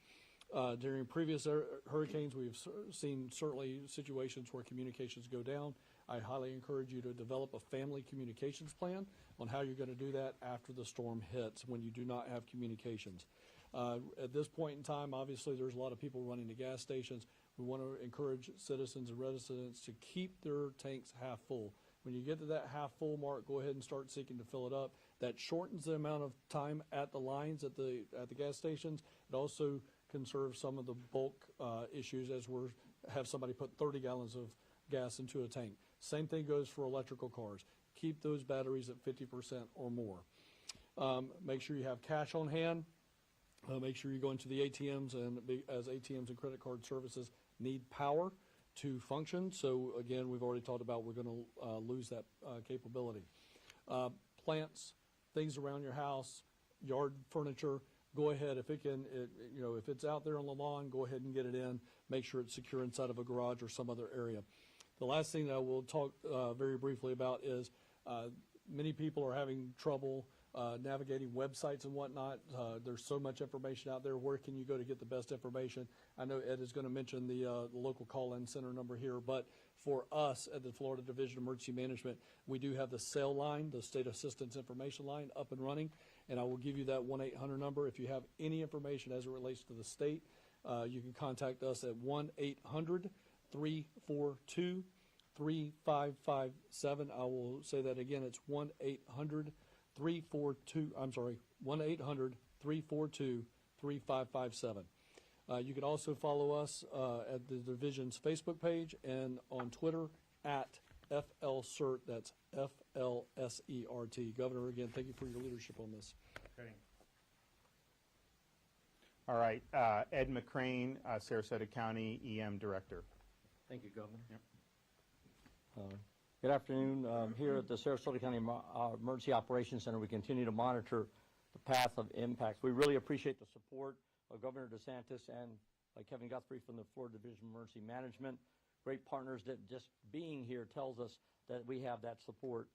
During previous hurricanes, we've seen certainly situations where communications go down. I highly encourage you to develop a family communications plan on how you're going to do that after the storm hits when you do not have communications. At this point in time, obviously, there's a lot of people running to gas stations. We want to encourage citizens and residents to keep their tanks half full. When you get to that half full mark, go ahead and start seeking to fill it up. That shortens the amount of time at the lines at the gas stations. It also conserve some of the bulk issues as we're have somebody put 30 gallons of gas into a tank. Same thing goes for electrical cars. Keep those batteries at 50% or more. Make sure you have cash on hand. Make sure you go into the ATMs, and as ATMs and credit card services need power to function. So again, we've already talked about we're going to lose that capability. Plants, things around your house, yard furniture, go ahead. If it can, if it's out there on the lawn, go ahead and get it in. Make sure it's secure inside of a garage or some other area. The last thing that we'll talk very briefly about is many people are having trouble navigating websites and whatnot. There's so much information out there. Where can you go to get the best information? I know Ed is going to mention the local call-in center number here, but for us at the Florida Division of Emergency Management, we do have the SAIL line, the State Assistance Information Line, up and running, and I will give you that 1-800 number. If you have any information as it relates to the state, you can contact us at 1-800-342-3557. I will say that again. It's 1-800-342-3557. You can also follow us at the Division's Facebook page and on Twitter at FLCERT. That's FLSERT. Governor, again, thank you for your leadership on this. Okay. All right, Ed McCrane, Sarasota County EM Director. Thank you, Governor. Yep. Good afternoon. Here at the Sarasota County Emergency Operations Center, we continue to monitor the path of impacts. We really appreciate the support of Governor DeSantis and Kevin Guthrie from the Florida Division of Emergency Management. Great partners that just being here tells us that we have that support.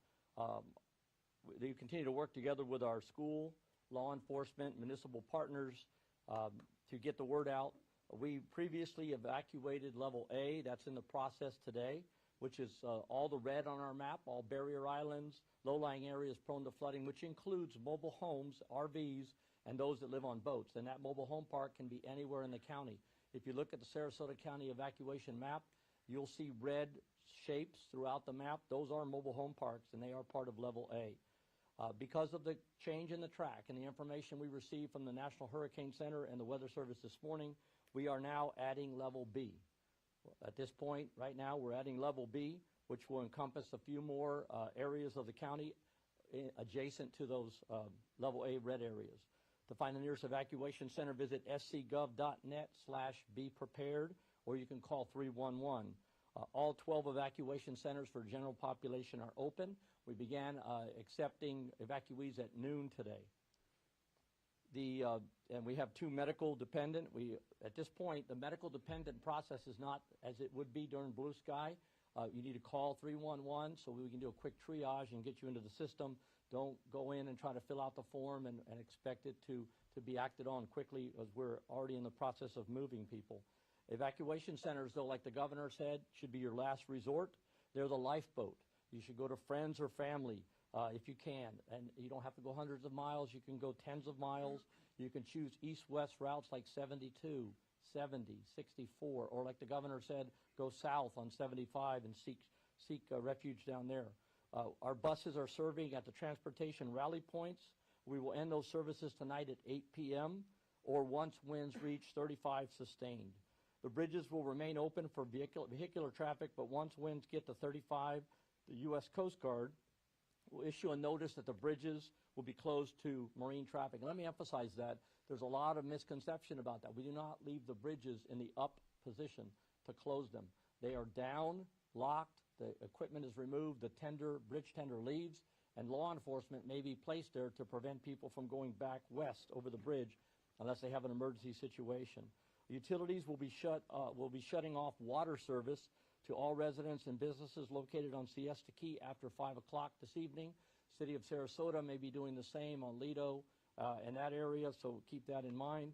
They continue to work together with our school, law enforcement, municipal partners to get the word out. We previously evacuated level A. That's in the process today, which is all the red on our map, all barrier islands, low-lying areas prone to flooding, which includes mobile homes, RVs, and those that live on boats. And that mobile home park can be anywhere in the county. If you look at the Sarasota County evacuation map, you'll see red shapes throughout the map. Those are mobile home parks, and they are part of level A. Because of the change in the track and the information we received from the National Hurricane Center and the Weather Service this morning, we are now adding level B. At this point, right now, we're adding level B, which will encompass a few more areas of the county adjacent to those level A red areas. To find the nearest evacuation center, visit scgov.net/beprepared, or you can call 311. All 12 evacuation centers for general population are open. We began accepting evacuees at noon today. And we have 2 medical dependent. At this point, the medical dependent process is not as it would be during blue sky. You need to call 311 so we can do a quick triage and get you into the system. Don't go in and try to fill out the form and expect it to be acted on quickly, as we're already in the process of moving people. Evacuation centers, though, like the governor said, should be your last resort. They're the lifeboat. You should go to friends or family if you can. And you don't have to go hundreds of miles. You can go tens of miles. You can choose east-west routes like 72, 70, 64, or like the governor said, go south on 75 and seek refuge down there. Our buses are serving at the transportation rally points. We will end those services tonight at 8 p.m. or once winds reach 35 sustained. The bridges will remain open for vehicular traffic, but once winds get to 35, the U.S. Coast Guard will issue a notice that the bridges will be closed to marine traffic. And let me emphasize that. There's a lot of misconception about that. We do not leave the bridges in the up position to close them. They are down, locked, the equipment is removed, the bridge tender leaves, and law enforcement may be placed there to prevent people from going back west over the bridge unless they have an emergency situation. Utilities will be shutting off water service to all residents and businesses located on Siesta Key after 5 o'clock this evening. City of Sarasota may be doing the same on Lido and that area, so keep that in mind.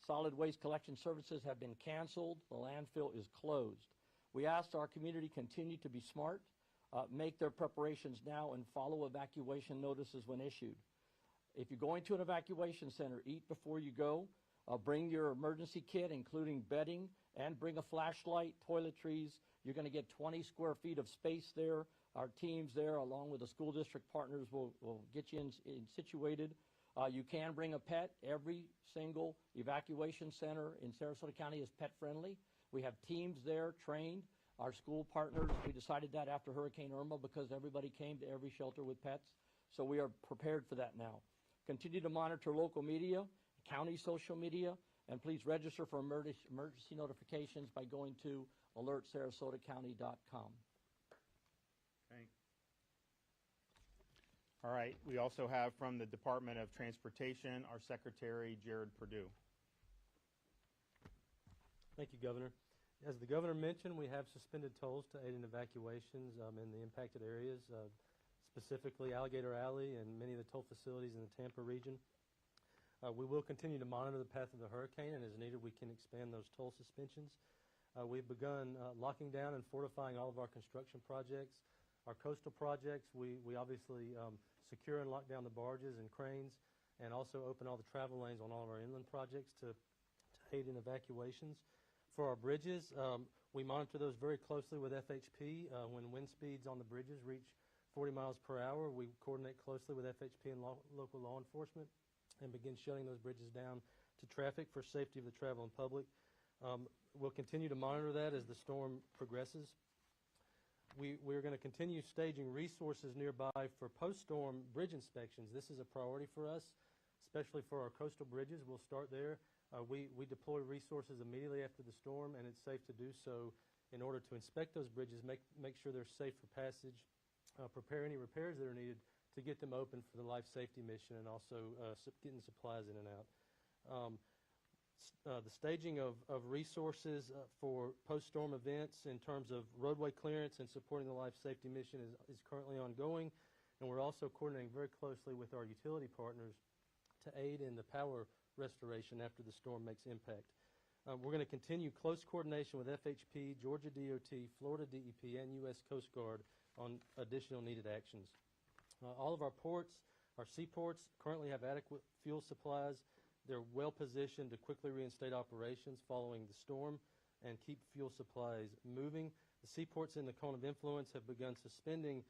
Solid waste collection services have been canceled. The landfill is closed. We asked our community continue to be smart, make their preparations now, and follow evacuation notices when issued. If you're going to an evacuation center, eat before you go. Bring your emergency kit, including bedding, and bring a flashlight, toiletries. You're going to get 20 square feet of space there. Our teams there, along with the school district partners, will get you in situated. You can bring a pet. Every single evacuation center in Sarasota County is pet friendly. We have teams there trained. Our school partners, we decided that after Hurricane Irma because everybody came to every shelter with pets. So we are prepared for that now. Continue to monitor local media, county social media, and please register for emergency notifications by going to alertsarasotacounty.com. Okay. All right. We also have from the Department of Transportation, our Secretary, Jared Perdue. Thank you, Governor. As the Governor mentioned, we have suspended tolls to aid in evacuations in the impacted areas, specifically Alligator Alley and many of the toll facilities in the Tampa region. We will continue to monitor the path of the hurricane, and as needed, we can expand those toll suspensions. We've begun locking down and fortifying all of our construction projects. Our coastal projects, we obviously secure and lock down the barges and cranes, and also open all the travel lanes on all of our inland projects to aid in evacuations. For our bridges, we monitor those very closely with FHP. When wind speeds on the bridges reach 40 miles per hour, we coordinate closely with FHP and local law enforcement and begin shutting those bridges down to traffic for safety of the traveling public. We'll continue to monitor that as the storm progresses. We're going to continue staging resources nearby for post-storm bridge inspections. This is a priority for us, especially for our coastal bridges. We'll start there. We deploy resources immediately after the storm, and it's safe to do so in order to inspect those bridges, make sure they're safe for passage, prepare any repairs that are needed to get them open for the life safety mission, and also getting supplies in and out. The staging of resources for post-storm events in terms of roadway clearance and supporting the life safety mission is currently ongoing, and we're also coordinating very closely with our utility partners to aid in the power restoration after the storm makes impact. We're going to continue close coordination with FHP, Georgia DOT, Florida DEP, and U.S. Coast Guard on additional needed actions. All of our ports, our seaports, currently have adequate fuel supplies. They're well positioned to quickly reinstate operations following the storm and keep fuel supplies moving. The seaports in the cone of influence have begun suspending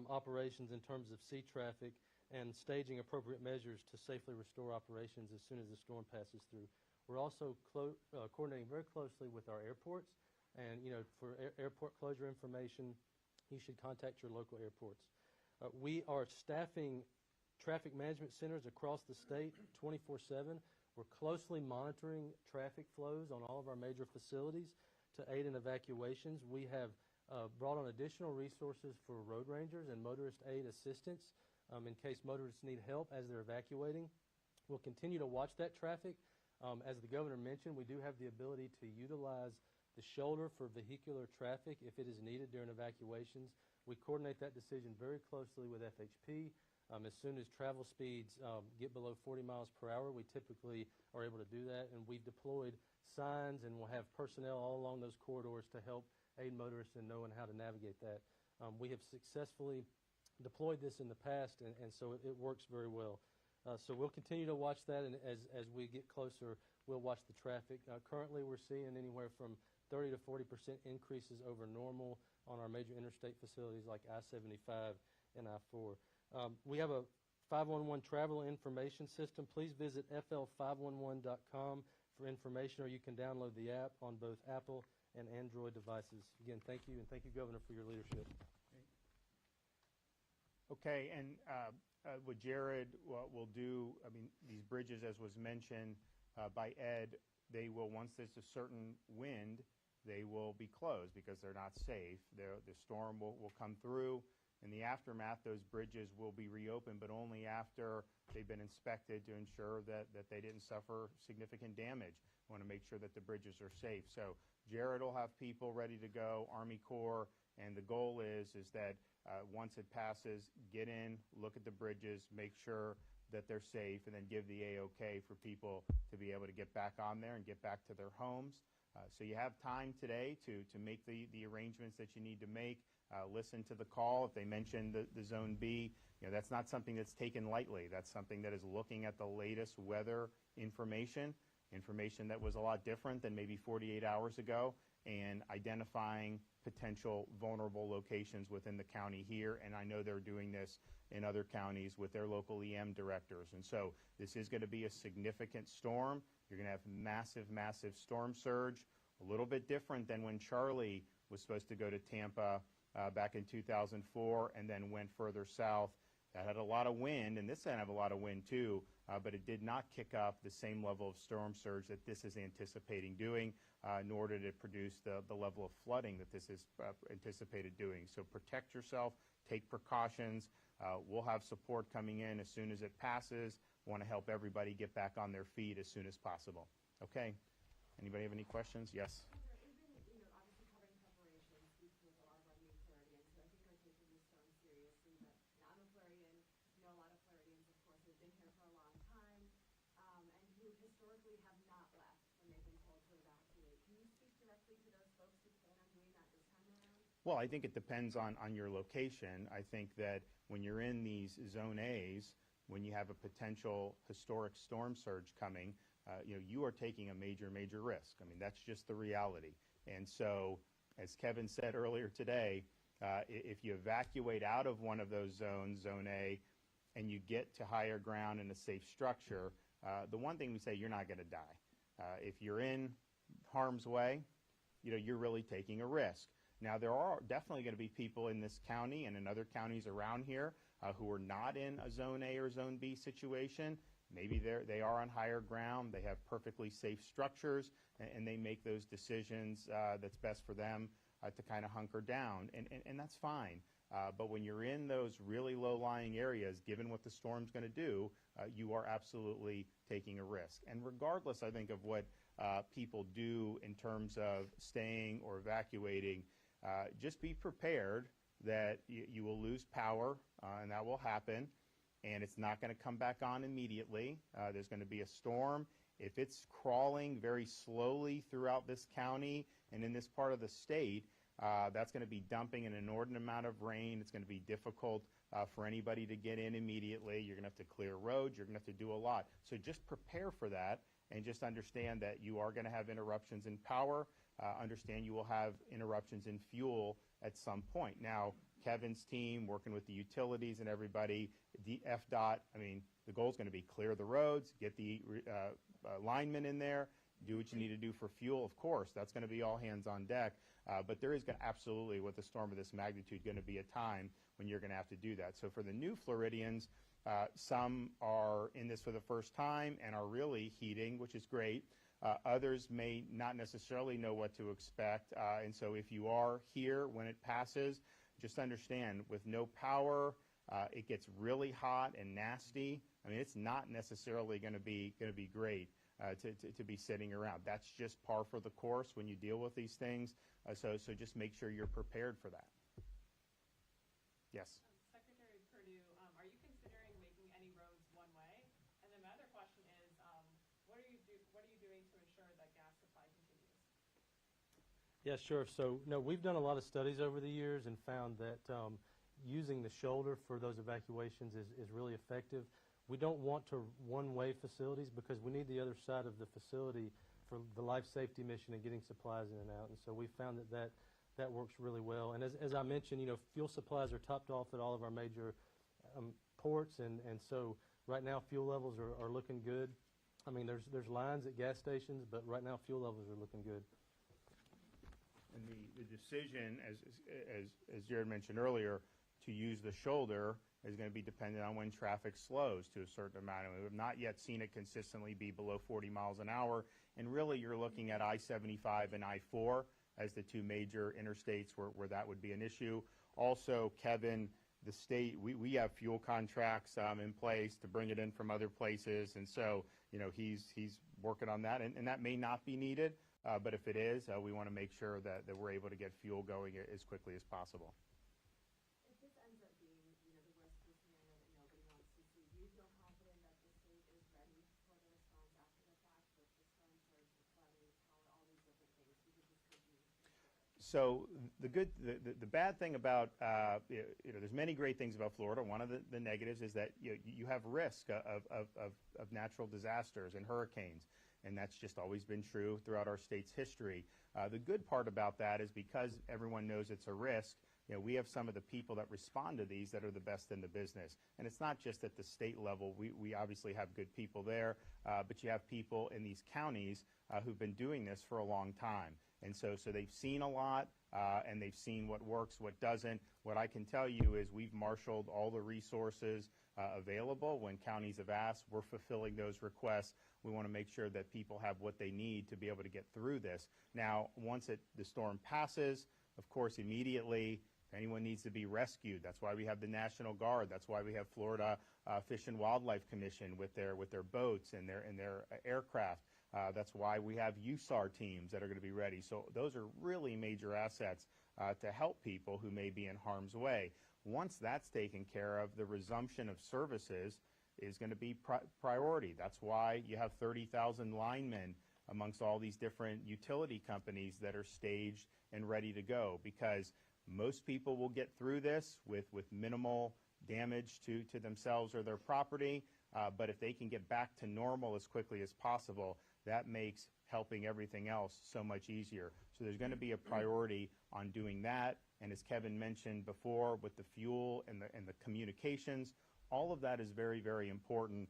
operations in terms of sea traffic and staging appropriate measures to safely restore operations as soon as the storm passes through. We're also coordinating very closely with our airports, and for airport closure information, you should contact your local airports. We are staffing traffic management centers across the state 24/7. We're closely monitoring traffic flows on all of our major facilities to aid in evacuations. We have brought on additional resources for road rangers and motorist aid assistance in case motorists need help as they're evacuating. We'll continue to watch that traffic. As the Governor mentioned, we do have the ability to utilize the shoulder for vehicular traffic if it is needed during evacuations. We coordinate that decision very closely with FHP. As soon as travel speeds get below 40 miles per hour, we typically are able to do that, and we've deployed signs and we'll have personnel all along those corridors to help aid motorists in knowing how to navigate that. We have successfully deployed this in the past, and so it works very well. So we'll continue to watch that, and as we get closer, we'll watch the traffic. Currently, we're seeing anywhere from 30 to 40% increases over normal on our major interstate facilities like I-75 and I-4. We have a 511 travel information system. Please visit fl511.com for information, or you can download the app on both Apple and Android devices. Again, thank you, and thank you, Governor, for your leadership. Okay, and what Jared will do, I mean, these bridges, as was mentioned by Ed, they will, once there's a certain wind, they will be closed because they're not safe. The storm will come through. In the aftermath, those bridges will be reopened, but only after they've been inspected to ensure that they didn't suffer significant damage. We want to make sure that the bridges are safe. So Jared will have people ready to go, Army Corps, and the goal is that once it passes, get in, look at the bridges, make sure that they're safe, and then give the A-OK for people to be able to get back on there and get back to their homes. So you have time today to make the arrangements that you need to make. Listen to the call. If they mention the Zone B, that's not something that's taken lightly. That's something that is looking at the latest weather information that was a lot different than maybe 48 hours ago, and identifying potential vulnerable locations within the county here. And I know they're doing this in other counties with their local EM directors. And so this is going to be a significant storm. You're going to have massive, massive storm surge. A little bit different than when Charlie was supposed to go to Tampa back in 2004 and then went further south. That had a lot of wind, and this had a lot of wind too, but it did not kick up the same level of storm surge that this is anticipating doing, nor did it produce the level of flooding that this is anticipated doing. So protect yourself, take precautions. We'll have support coming in as soon as it passes. We want to help everybody get back on their feet as soon as possible. Okay. Anybody have any questions? Yes. Historically have not left when they've been told to evacuate. Can you speak directly to those folks who plan on doing that this time around? Well, I think it depends on your location. I think that when you're in these Zone A's, when you have a potential historic storm surge coming, you are taking a major risk. I mean, that's just the reality. And so, as Kevin said earlier today, if you evacuate out of one of those zones, Zone A, and you get to higher ground in a safe structure, the one thing we say, you're not going to die. If you're in harm's way, you're really taking a risk. Now, there are definitely going to be people in this county and in other counties around here who are not in a Zone A or Zone B situation. Maybe they are on higher ground, they have perfectly safe structures, and they make those decisions that's best for them to kind of hunker down, and that's fine. But when you're in those really low-lying areas, given what the storm's going to do, you are absolutely taking a risk. And regardless, I think, of what people do in terms of staying or evacuating, just be prepared that you will lose power, and that will happen, and it's not going to come back on immediately. There's going to be a storm. If it's crawling very slowly throughout this county and in this part of the state, that's going to be dumping an inordinate amount of rain. It's going to be difficult for anybody to get in immediately. You're going to have to clear roads. You're going to have to do a lot. So just prepare for that, and just understand that you are going to have interruptions in power. Understand you will have interruptions in fuel at some point. Now, Kevin's team, working with the utilities and everybody, the FDOT, I mean, the goal is going to be clear the roads, get the linemen in there, do what you need to do for fuel. Of course, that's going to be all hands on deck. But there is going to absolutely, with a storm of this magnitude, going to be a time when you're going to have to do that. So for the new Floridians, some are in this for the first time and are really heating, which is great. Others may not necessarily know what to expect. And so if you are here when it passes, just understand, with no power, it gets really hot and nasty. I mean, it's not necessarily going to be great to be sitting around. That's just par for the course when you deal with these things. So just make sure you're prepared for that. Yes. Secretary Perdue, are you considering making any roads one way? And then my other question is, what are you doing to ensure that gas supply continues? Yeah, sure. So, no, we've done a lot of studies over the years and found that using the shoulder for those evacuations is really effective. We don't want to one-way facilities because we need the other side of the facility for the life safety mission and getting supplies in and out. And so we found that works really well. And as I mentioned, fuel supplies are topped off at all of our major ports, and so right now fuel levels are looking good. I mean, there's lines at gas stations, but right now fuel levels are looking good. And the decision, as Jared mentioned earlier, to use the shoulder is going to be dependent on when traffic slows to a certain amount. And we have not yet seen it consistently be below 40 miles an hour. And really, you're looking at I-75 and I-4 as the two major interstates where that would be an issue. Also, Kevin, the state, we have fuel contracts in place to bring it in from other places. And so, he's working on that. And that may not be needed. But if it is, we want to make sure that we're able to get fuel going as quickly as possible. If this ends up being, the worst case scenario that nobody wants to see, do you feel confident that the state is ready for the response after the fact with the storm surge, the flooding, power, all these different things? Because this could be. So the bad thing about, there's many great things about Florida. One of the negatives is that you have risk of natural disasters and hurricanes. And that's just always been true throughout our state's history. The good part about that is because everyone knows it's a risk, we have some of the people that respond to these that are the best in the business. And it's not just at the state level. We obviously have good people there, but you have people in these counties who've been doing this for a long time. And so they've seen a lot, and they've seen what works, what doesn't. What I can tell you is we've marshaled all the resources available. When counties have asked, we're fulfilling those requests. We want to make sure that people have what they need to be able to get through this. Now, once the storm passes, of course, immediately, if anyone needs to be rescued, that's why we have the National Guard. That's why we have Florida Fish and Wildlife Commission with their boats and their aircraft. That's why we have USAR teams that are going to be ready. So those are really major assets to help people who may be in harm's way. Once that's taken care of, the resumption of services is going to be priority. That's why you have 30,000 linemen amongst all these different utility companies that are staged and ready to go, because most people will get through this with minimal damage to themselves or their property, but if they can get back to normal as quickly as possible, that makes helping everything else so much easier. So there's going to be a priority on doing that, and as Kevin mentioned before, with the fuel and the communications, all of that is very, very important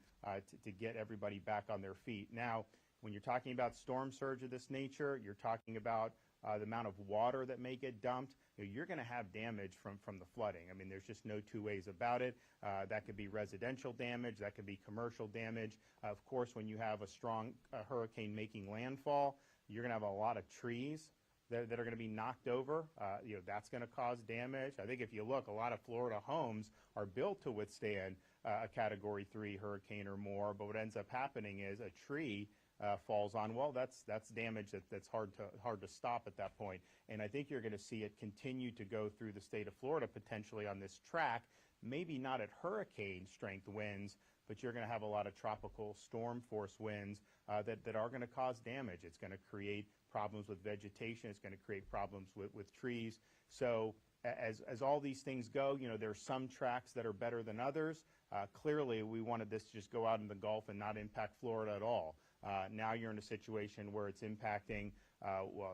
to get everybody back on their feet. Now, when you're talking about storm surge of this nature, you're talking about the amount of water that may get dumped. You're going to have damage from the flooding. I mean, there's just no two ways about it. That could be residential damage. That could be commercial damage. Of course, when you have a strong hurricane making landfall, you're going to have a lot of trees that are going to be knocked over. That's going to cause damage. I think if you look, a lot of Florida homes are built to withstand a Category 3 hurricane or more, but what ends up happening is a tree falls on, well, that's damage that's hard to stop at that point. And I think you're going to see it continue to go through the state of Florida potentially on this track, maybe not at hurricane strength winds, but you're going to have a lot of tropical storm force winds that are going to cause damage. It's going to create problems with vegetation. It's going to create problems with trees. So as all these things go, there are some tracks that are better than others. Clearly, we wanted this to just go out in the Gulf and not impact Florida at all. Now you're in a situation where it's impacting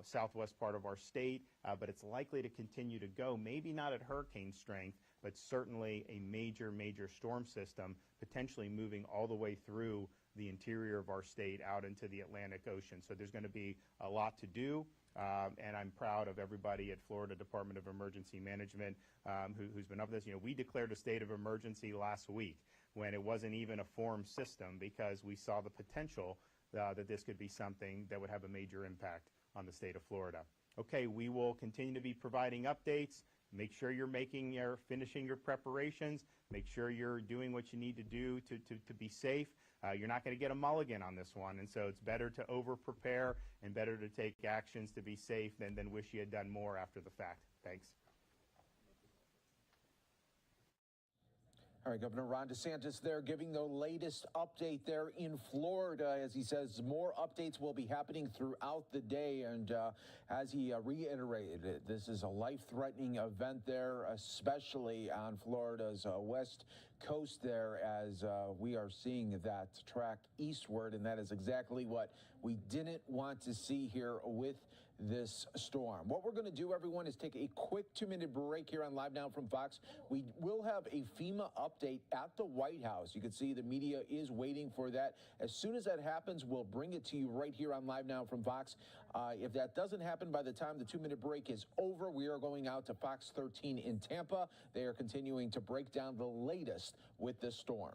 southwest part of our state, but it's likely to continue to go, maybe not at hurricane strength, but certainly a major, major storm system, potentially moving all the way through the interior of our state out into the Atlantic Ocean. So there's going to be a lot to do, and I'm proud of everybody at Florida Department of Emergency Management who's been up this. We declared a state of emergency last week when it wasn't even a formed system, because we saw the potential that this could be something that would have a major impact on the state of Florida. Okay, we will continue to be providing updates. Make sure you're finishing your preparations. Make sure you're doing what you need to do to be safe. You're not going to get a mulligan on this one, and so it's better to over-prepare and better to take actions to be safe than wish you had done more after the fact. Thanks. All right, Governor Ron DeSantis there giving the latest update there in Florida. As he says, more updates will be happening throughout the day. And as he reiterated it, this is a life-threatening event there, especially on Florida's west coast there, as we are seeing that track eastward. And that is exactly what we didn't want to see here with this storm. What we're going to do, everyone, is take a quick 2-minute break here on Live Now from Fox. We will have a FEMA update at the White House. You can see the media is waiting for that. As soon as that happens, we'll bring it to you right here on Live Now from Fox. If that doesn't happen by the time the 2-minute break is over, we are going out to Fox 13 in Tampa. They are continuing to break down the latest with this storm.